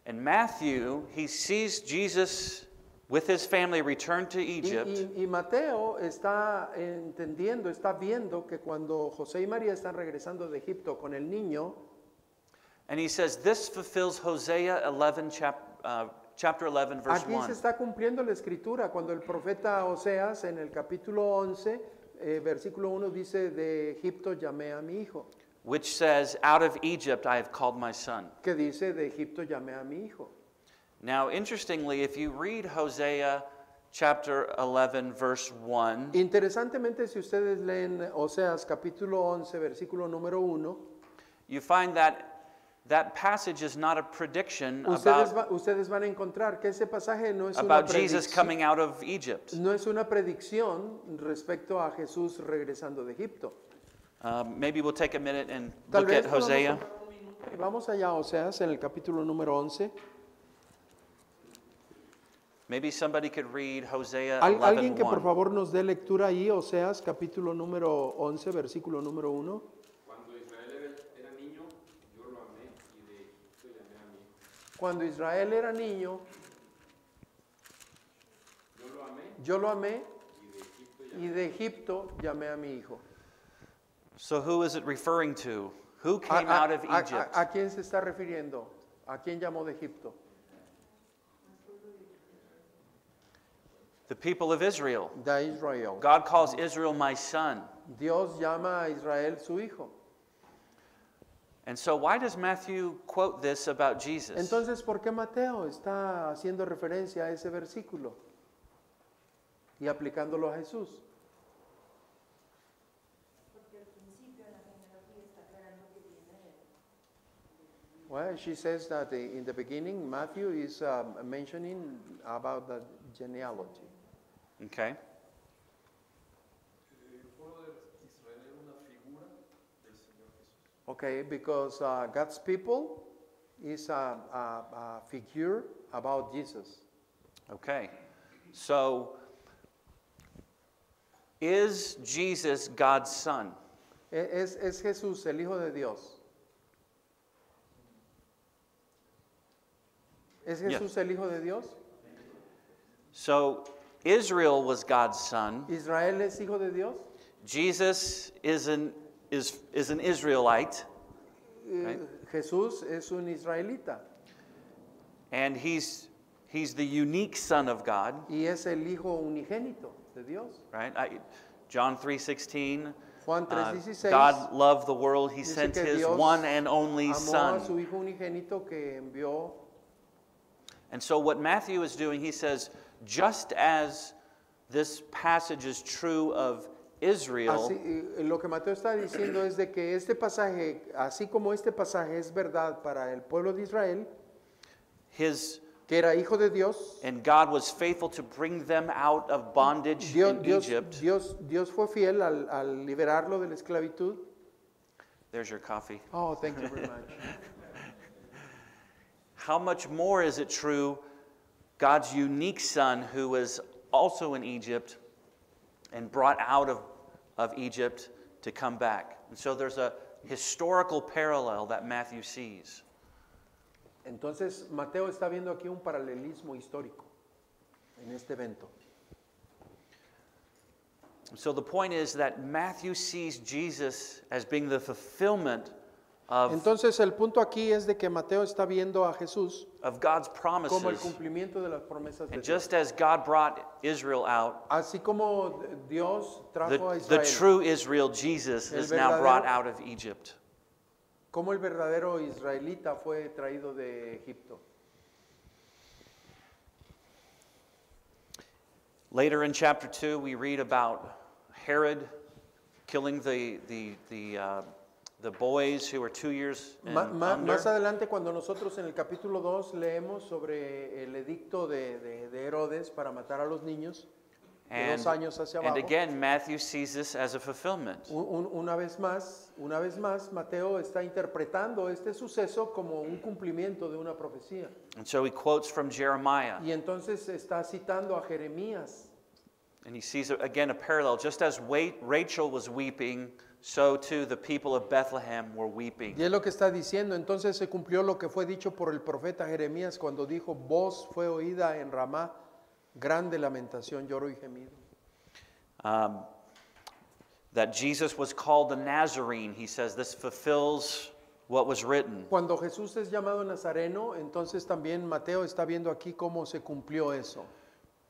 And Matthew, he sees Jesus with his family return to Y, Egypt. y Mateo está entendiendo, está viendo que cuando José y María están regresando de Egipto con el niño, And he says, this fulfills Hosea 11, chapter 11, verse aquí 1. se está cumpliendo la escritura cuando el profeta Oseas en el capítulo 11, versículo 1 dice, de Egipto llamé a mi hijo. Which says, out of Egypt I have called my son. Que dice, de Egipto llamé a mi hijo. Now, interestingly, if you read Hosea chapter 11, verse 1, Interesantemente, si ustedes leen Oseas capítulo 11, versículo número 1, you find that that passage is not a prediction ustedes van a encontrar que ese pasaje no es una about Jesus predicción. coming out of Egypt. No es una predicción respecto a Jesús regresando de Egipto. Maybe we'll take a minute and Tal look vez at podamos Hosea. tomar un minuto y vamos allá a Oseas en el capítulo número 11. Maybe somebody could read Hosea Alguien que por 11:1. favor nos dé lectura ahí, Oseas capítulo número 11, versículo número 1. Cuando Israel era niño, yo lo amé y de Egipto llamé a mi hijo. So who is it referring to? Who came out of Egypt? ¿A quién se está refiriendo? ¿A quién llamó de Egipto? The people of Israel. De Israel. God calls Israel my son. Dios llama a Israel su hijo. And so why does Matthew quote this about Jesus? Entonces, ¿por qué Mateo está haciendo referencia a ese versículo? y aplicándolo a Jesús. Well, she says that in the beginning, Matthew is mentioning about the genealogy. Okay. Okay, because God's people is a figure about Jesus. Okay. So, is Jesus God's son? Es Jesús, el Hijo de Dios. ¿Es Jesús el Hijo de Dios? So, Israel was God's son. ¿Israel es Hijo de Dios? Jesus is an Israelite. Right. Jesús es un israelita. And he's the unique son of God. Y es el Hijo unigénito de Dios. Right? John 3:16. Juan 3:16. God loved the world. He sent his Dios one and only amó son. a su Hijo unigénito que envió. And so what Matthew is doing, he says, just as this passage is true of Israel, Lo que Mateo está diciendo es de que este pasaje, así como este pasaje es verdad para el pueblo de Israel, que era hijo de Dios, and God was faithful to bring them out of bondage in Egypt. Dios fue fiel al liberarlo de la esclavitud. There's your coffee. Oh, thank you very much. How much more is it true, God's unique son who was also in Egypt and brought out of Egypt to come back. And so there's a historical parallel that Matthew sees. Entonces, Mateo está viendo aquí un paralelismo histórico en este evento. So the point is that Matthew sees Jesus as being the fulfillment of Entonces, el punto aquí es de que Mateo está viendo a Jesús God's como el promises. cumplimiento de las promesas de And Dios. just as God brought Israel out, Así como Dios trajo a the Israel, true Israel, Jesus, El is now verdadero- brought out of Egypt. como el verdadero israelita fue traído de Egipto. Later in chapter 2, we read about Herod killing the boys who were 2 years and under. Más adelante, cuando nosotros en el capítulo 2 leemos sobre el edicto de Herodes para matar a los niños, de 2 años hacia And abajo, again, Matthew sees this as a fulfillment. una vez más, Mateo está interpretando este suceso como un cumplimiento de una profecía. And so he quotes from Jeremiah. Y entonces está citando a Jeremías. And he sees, again, a parallel. Just as Rachel was weeping, so too the people of Bethlehem were weeping. Y es lo que está diciendo. Entonces se cumplió lo que fue dicho por el profeta Jeremías cuando dijo, voz fue oída en Ramá, grande lamentación, lloro y gemido. That Jesus was called the Nazarene, he says, this fulfills what was written. Cuando Jesús es llamado Nazareno, entonces también Mateo está viendo aquí cómo se cumplió eso.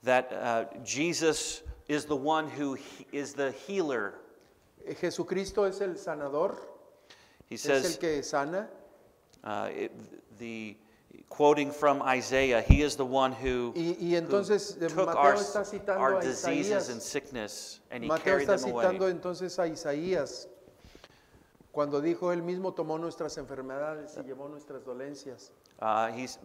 That Jesus is the one who is the healer. Jesucristo es el sanador, He es el says, que sana. quoting from Isaiah, he is the one who Y entonces took Mateo está citando our a diseases and Isaías. sickness, and he Mateo carried está them citando away. entonces a Isaías cuando dijo él mismo tomó nuestras enfermedades y llevó nuestras dolencias.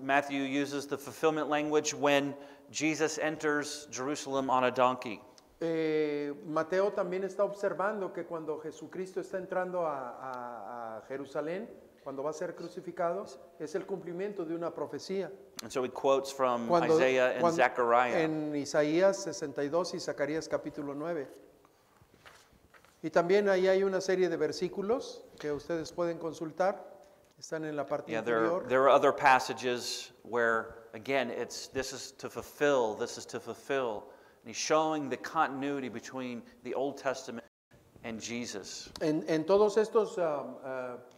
Matthew uses the fulfillment language when Jesus enters Jerusalem on a donkey. Mateo también está observando que cuando Jesucristo está entrando a Jerusalén, cuando va a ser crucificado, es el cumplimiento de una profecía. And so he quotes from Isaiah and Zechariah. En Isaías 62 y Zacarías capítulo 9. Y también ahí hay una serie de versículos que ustedes pueden consultar. Están en la parte inferior. There are other passages where, again, this is to fulfill. And he's showing the continuity between the Old Testament and Jesus. En todos estos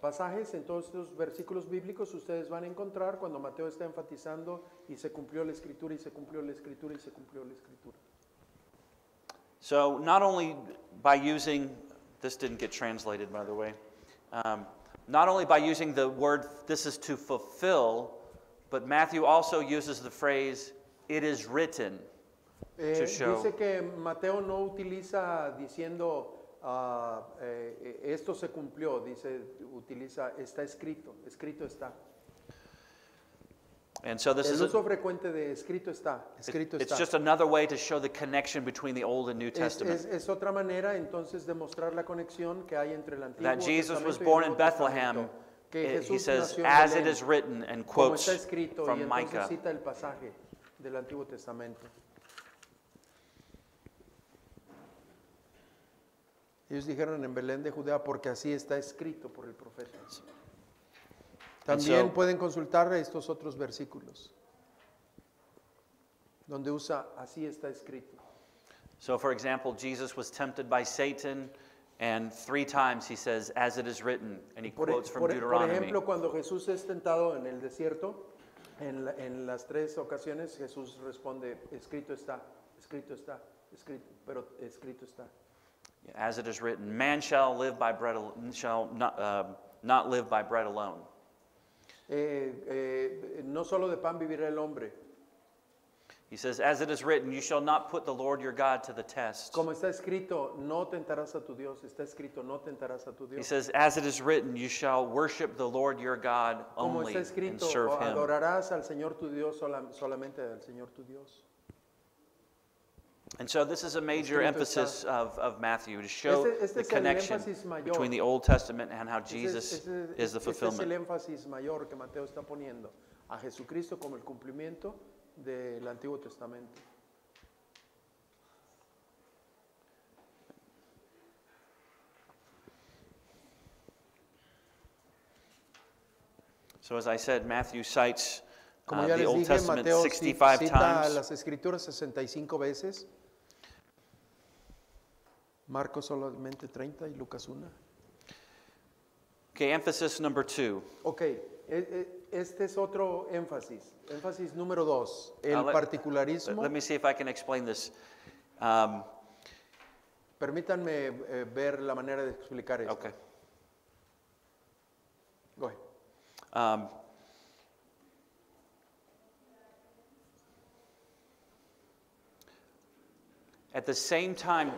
pasajes, en todos estos versículos bíblicos, ustedes van a encontrar cuando Mateo está enfatizando y se cumplió la escritura, y se cumplió la escritura, y se cumplió la escritura. So not only by using, this didn't get translated, by the way, not only by using the word, this is to fulfill, but Matthew also uses the phrase, it is written. to show. Dice que Mateo no utiliza diciendo esto se cumplió, utiliza está escrito, escrito está. And so this El is uso frecuente de escrito está, escrito it's está. just another way to show the connection between the Old and New Testament. Es otra manera entonces de mostrar la conexión que hay entre el Antiguo That Jesus Testamento was y el born in Nuevo Bethlehem, Testamento. Que he Jesús says, nació en as it Belén, is written, and como quotes está escrito, y from entonces Micah. cita el pasaje del Antiguo Testamento. Ellos dijeron en Belén de Judea porque así está escrito por el profeta. También pueden consultar estos otros versículos donde usa así está escrito. So, for example, Jesus was tempted by Satan, and 3 times he says, as it is written, and he quotes from Por Deuteronomy. ejemplo, cuando Jesús es tentado en el desierto, en las 3 ocasiones Jesús responde, escrito está, escrito está, escrito, pero escrito está. As it is written, man shall live by bread, shall not live by bread alone. No solo de pan vivirá el hombre. He says, as it is written, you shall not put the Lord your God to the test. Como está escrito, no tentarás a tu Dios. Está escrito, no tentarás a tu Dios. He says, as it is written, you shall worship the Lord your God Como only está and escrito, serve him. adorarás al Señor tu Dios, solamente al Señor tu Dios. And so this is a major Escrito emphasis of Matthew, to show Este the es el connection énfasis mayor. between the Old Testament and how Jesus Este is the es el fulfillment. énfasis mayor que Mateo está poniendo a Jesucristo como el cumplimiento del Antiguo Testamento. So as I said, Matthew cites Como ya the les Old dije, Testament Mateo 65 cita times. las Escrituras 65 veces. Marcos solamente 30 y Lucas 1. Okay, emphasis number 2. Ok, este es otro énfasis. Énfasis número 2, el Let particularismo. me see if I can explain this. Permítanme ver la manera de explicar esto. Okay. Go ahead. At the same time,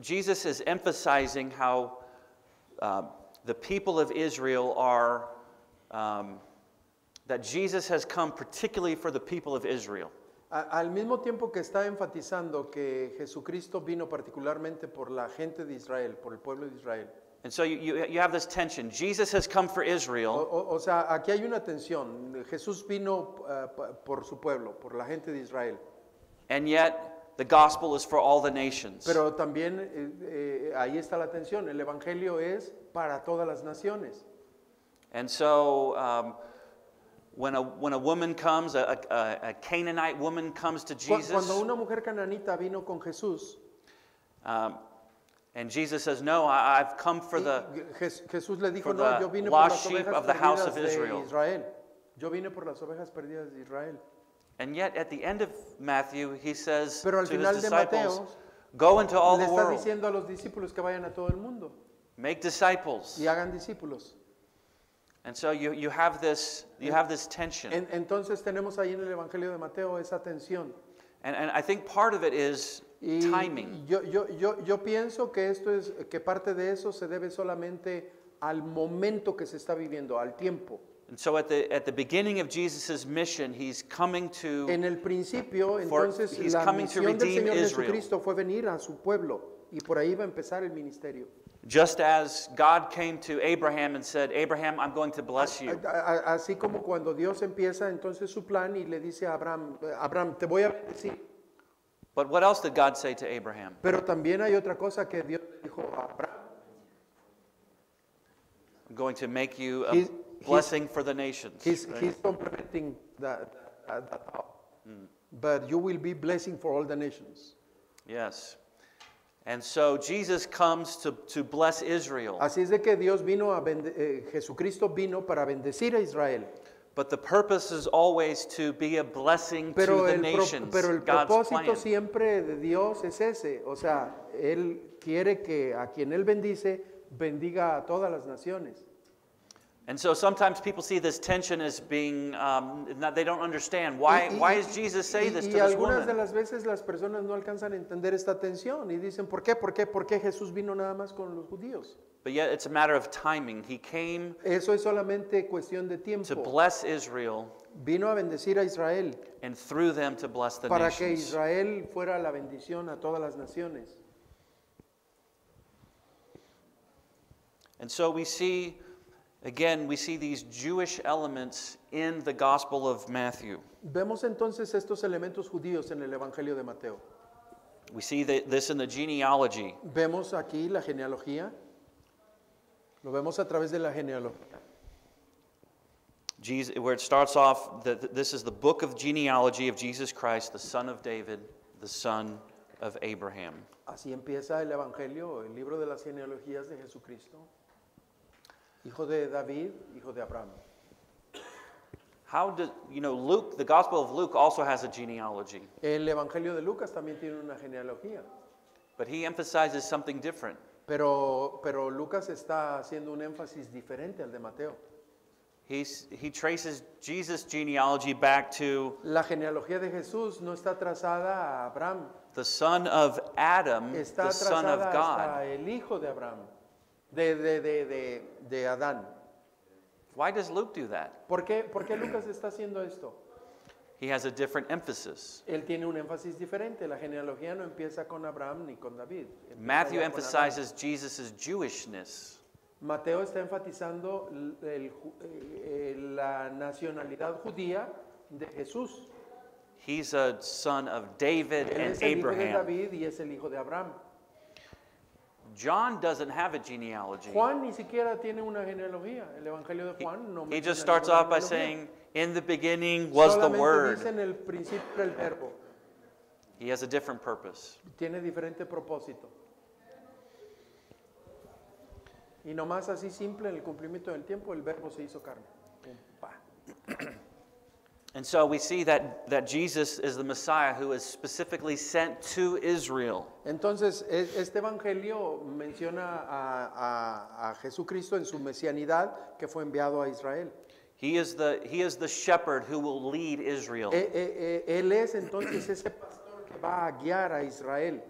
Jesus is emphasizing how the people of Israel are, that Jesus has come particularly for the people of Israel. Al mismo tiempo que está enfatizando que Jesucristo vino particularmente por la gente de Israel, por el pueblo de Israel. And so you have this tension. Jesus has come for Israel, O sea, aquí hay una tensión. Jesús vino por su pueblo, por la gente de Israel. and yet the gospel is for all the nations. Pero también ahí está la tensión. El evangelio es para todas las naciones. And so when a woman comes, a Canaanite woman comes to Jesus, Cuando una mujer cananita vino con Jesús, and Jesus says, no, I've come for the Jesús le dijo, for no, the yo vine por lost las sheep ovejas of the house perdidas of de Israel. Israel. Yo vine por las ovejas perdidas de Israel. And yet at the end of Matthew, he says Pero al to his final de disciples, Mateo, go into all le the está world, diciendo a los discípulos que vayan a todo el mundo make disciples. y hagan discípulos. And so you have this tension. Entonces tenemos ahí en el Evangelio de Mateo esa tensión. And I think part of it is Y timing. yo pienso que esto es que parte de eso se debe solamente al momento que se está viviendo, al tiempo. And so at the beginning of Jesus' mission, he's coming to En el principio, entonces he's la coming to misión del redeem Señor Israel. Jesucristo fue venir a su pueblo y por ahí va a empezar el ministerio. just as God came to Abraham and said, Abraham, I'm going to bless you. Así como cuando Dios empieza entonces su plan y le dice a Abraham, Abraham, te voy a bendecir. But what else did God say to Abraham? Pero también hay otra cosa que Dios le dijo a Abraham. I'm going to make you a He's- blessing for the nations. He's right? complementing that thought. But you will be blessing for all the nations. Yes. And so Jesus comes to bless Israel. Así es de que Dios vino Jesucristo vino para bendecir a Israel. But the purpose is always to be a blessing Pero to the el, nations. pero el God's propósito plan. siempre de Dios es ese. O sea, Él quiere que a quien Él bendice, bendiga a todas las naciones. And so sometimes people see this tension as being, they don't understand. Why does Jesus say this to this algunas de woman? las veces las personas no alcanzan a entender esta tensión y dicen, ¿por qué? ¿Por qué? ¿Por qué Jesús vino nada más con los judíos? But yet it's a matter of timing. He came Eso es solamente cuestión de to tiempo. bless Israel Vino a bendecir a Israel and through them to bless the para que nations. Israel fuera la bendición a todas las naciones. And so we see, again, we see these Jewish elements in the Gospel of Matthew. Vemos entonces estos elementos judíos en el Evangelio de Mateo. We see this in the genealogy. Vemos aquí la genealogía. Lo vemos a través de la genealogía. Jesus, where it starts off, this is the book of genealogy of Jesus Christ, the son of David, the son of Abraham. Así empieza el Evangelio, el libro de las genealogías de Jesucristo. Hijo de David, hijo de Abraham. How does, Luke, the Gospel of Luke also has a genealogy, El Evangelio de Lucas también tiene una genealogía. but he emphasizes something different. Pero Lucas está haciendo un énfasis diferente al de Mateo. He traces Jesus' genealogy back to La genealogía de Jesús no está trazada a Abraham, the son of Adam, está the son of trazada God. hasta el hijo de Abraham, de Adán. Why does Luke do that? ¿Por qué Lucas está haciendo esto? He has a different emphasis. Él tiene un énfasis diferente. La genealogía no empieza con Abraham ni con David. Empieza Matthew ya con Adán. emphasizes Jesus' Jewishness. Mateo está enfatizando la nacionalidad judía de Jesús. He's a son of David Él and es el hijo de Abraham. David y es el hijo de Abraham. John doesn't have a genealogy. Juan ni siquiera tiene una genealogía. El Evangelio de Juan no He menciona just starts ninguna off by genealogía. saying, in the beginning was the Solamente Word. dice en el principio el verbo. He has a different purpose. Tiene diferente propósito. Y nomás así simple, en el cumplimiento del tiempo, el verbo se hizo carne. Pum, pa. And so we see that Jesus is the Messiah who is specifically sent to Israel. Entonces, este evangelio menciona a Jesucristo en su mesianidad que fue enviado a Israel. He is the shepherd who will lead Israel. Él es entonces ese pastor que va a guiar a Israel.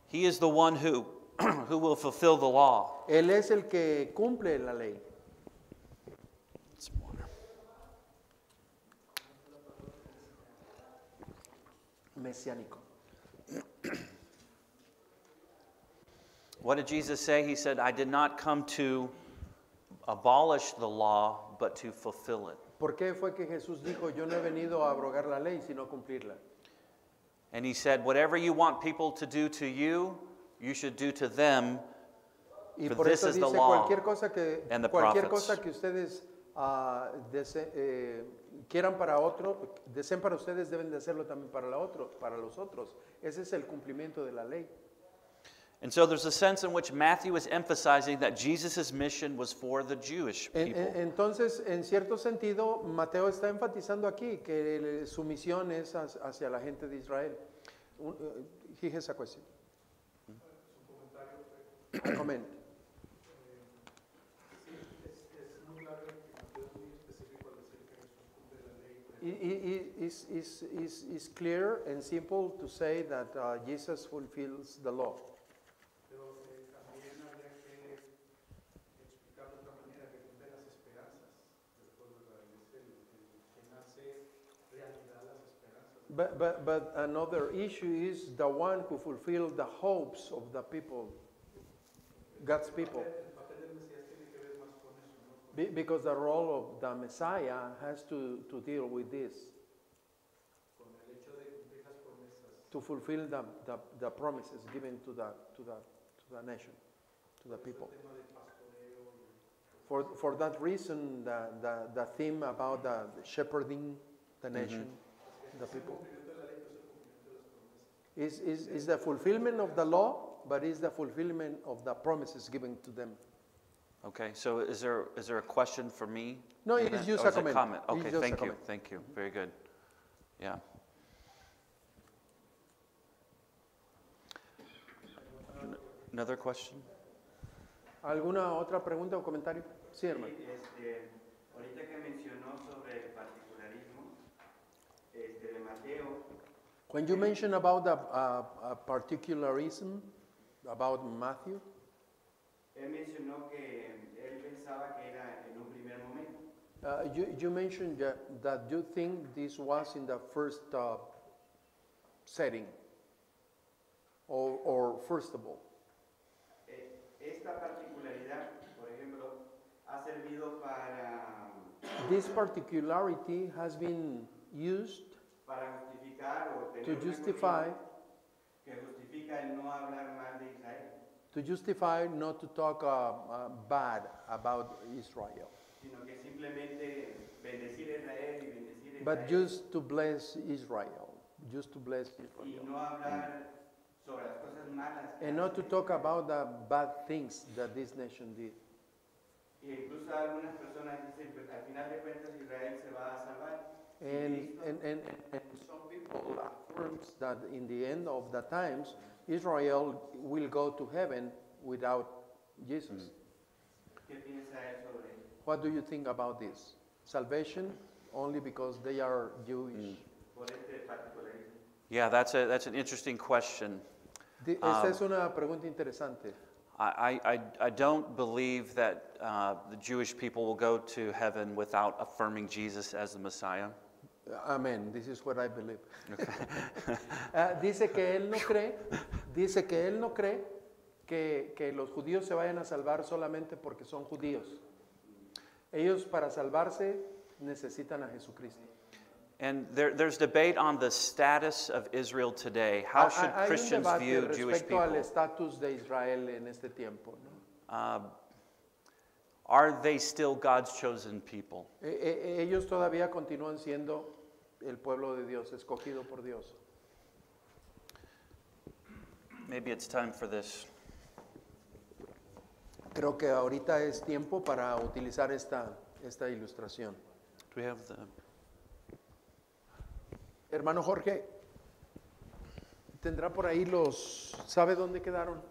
He is the one who will fulfill the law. Él es el que cumple la ley. Some water. Mesiánico. What did Jesus say? He said, I did not come to abolish the law, but to fulfill it. ¿Por qué fue que Jesús dijo, yo no he venido a abrogar la ley, sino a cumplirla? And he said, whatever you want people to do to you, you should do to them. Y For por this eso is the dice, law cualquier cosa and the cualquier prophets. cosa que ustedes quieran para otro, deseen para ustedes, deben de hacerlo también para los otros. Ese es el cumplimiento de la ley. And so there's a sense in which Matthew is emphasizing that Jesus' mission was for the Jewish people. Entonces, en cierto sentido, Mateo está enfatizando aquí que su misión es hacia la gente de Israel. He has a question. A comment. It's clear and simple to say that Jesus fulfills the law. But another issue is the one who fulfilled the hopes of the people, God's people. Because the role of the Messiah has to deal with this. To fulfill the promises given to the nation, to the people. For that reason, the theme about the shepherding the nation, the people, is the fulfillment of the law, but is the fulfillment of the promises given to them. Okay, so is there a question for me? No, in it's that? just Or a is it comment. It's Okay, just a thank you, comment. thank you. Very good. Yeah. Another question? ¿Alguna otra pregunta o comentario? Sí, hermano. Ahorita que mencionó sobre el particularismo de Mateo, When you mention about a particularism about Matthew, él mencionó que él pensaba que era en un primer momento. you mentioned that you think this was in the first setting, or first of all. Esta particularidad, por ejemplo, ha servido This particularity has been used para justificar o tener to una justify corriente que justifica el no hablar mal de Israel, to justify not to talk bad about Israel, sino que simplemente bendecir a Israel y bendecir a but Israel just to bless Israel, just to bless y Israel, no hablar sobre las cosas malas que and not to hace. talk about the bad things that this nation did. Y incluso algunas personas dicen, pues al final de cuentas Israel se va a salvar. And some people affirm that in the end of the times, Israel will go to heaven without Jesus. ¿Qué piensa él sobre eso? What do you think about this? Salvation only because they are Jewish? Por este particularismo. Yeah, that's an interesting question. Esta es una pregunta interesante. I don't believe that the Jewish people will go to heaven without affirming Jesus as the Messiah. Amen. This is what I believe. Dice que él no cree que los judíos se vayan a salvar solamente porque son judíos. Ellos para salvarse necesitan a Jesucristo. And there's debate on the status of Israel today. How should Hay un Christians debate view Jewish respecto al people? estatus de Israel en este tiempo, ¿no? Are they still God's chosen people? Ellos todavía continúan siendo el pueblo de Dios, escogido por Dios. Maybe it's time for this. Creo que ahorita es tiempo para utilizar esta ilustración. Do we have the... Hermano Jorge, ¿tendrá por ahí sabe dónde quedaron?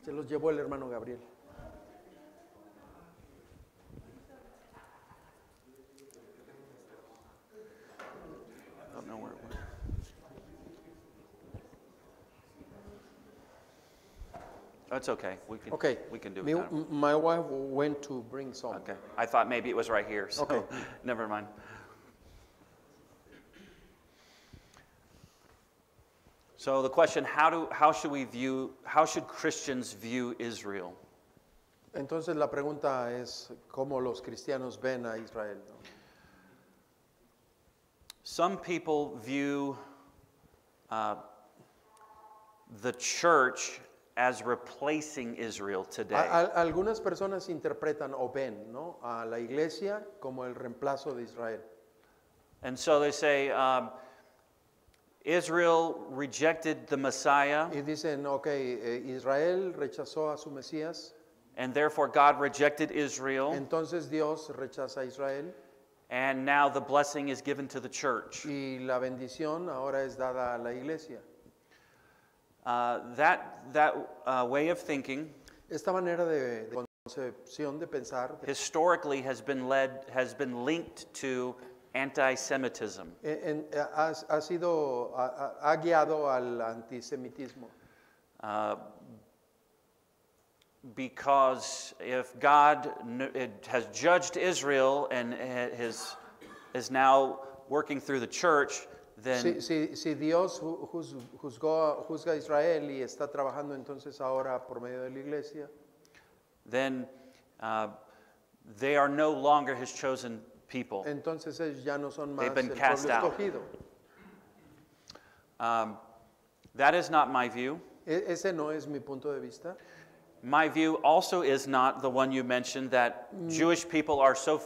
Se los llevó el hermano Gabriel. I don't know where it went. That's okay. We can do it now. My wife went to bring some. Okay. I thought maybe it was right here, so Okay. never mind. So the question, how should Christians view Israel? Entonces la pregunta es cómo los cristianos ven a Israel, ¿no? Some people view the church as replacing Israel today. Algunas personas interpretan o ven, ¿no?, a la iglesia como el reemplazo de Israel. And so they say, Israel rejected the Messiah, Y dicen, Israel rechazó a su Mesías, and therefore God rejected Israel, entonces Dios rechaza a Israel, and now the blessing is given to the church. y la bendición ahora es dada a la iglesia. That way of thinking Esta manera de concepción de pensar historically has been linked to anti-Semitism. ha guiado al antisemitismo. Because if God has judged Israel and is now working through the church, then Si Dios juzga a Israel y está trabajando entonces ahora por medio de la iglesia, then they are no longer his chosen people. entonces ellos ya no son más They've been el cast pueblo out. escogido. That is not my view. Ese no es mi punto de vista. My view also is not the one you mentioned, that Jewish people are so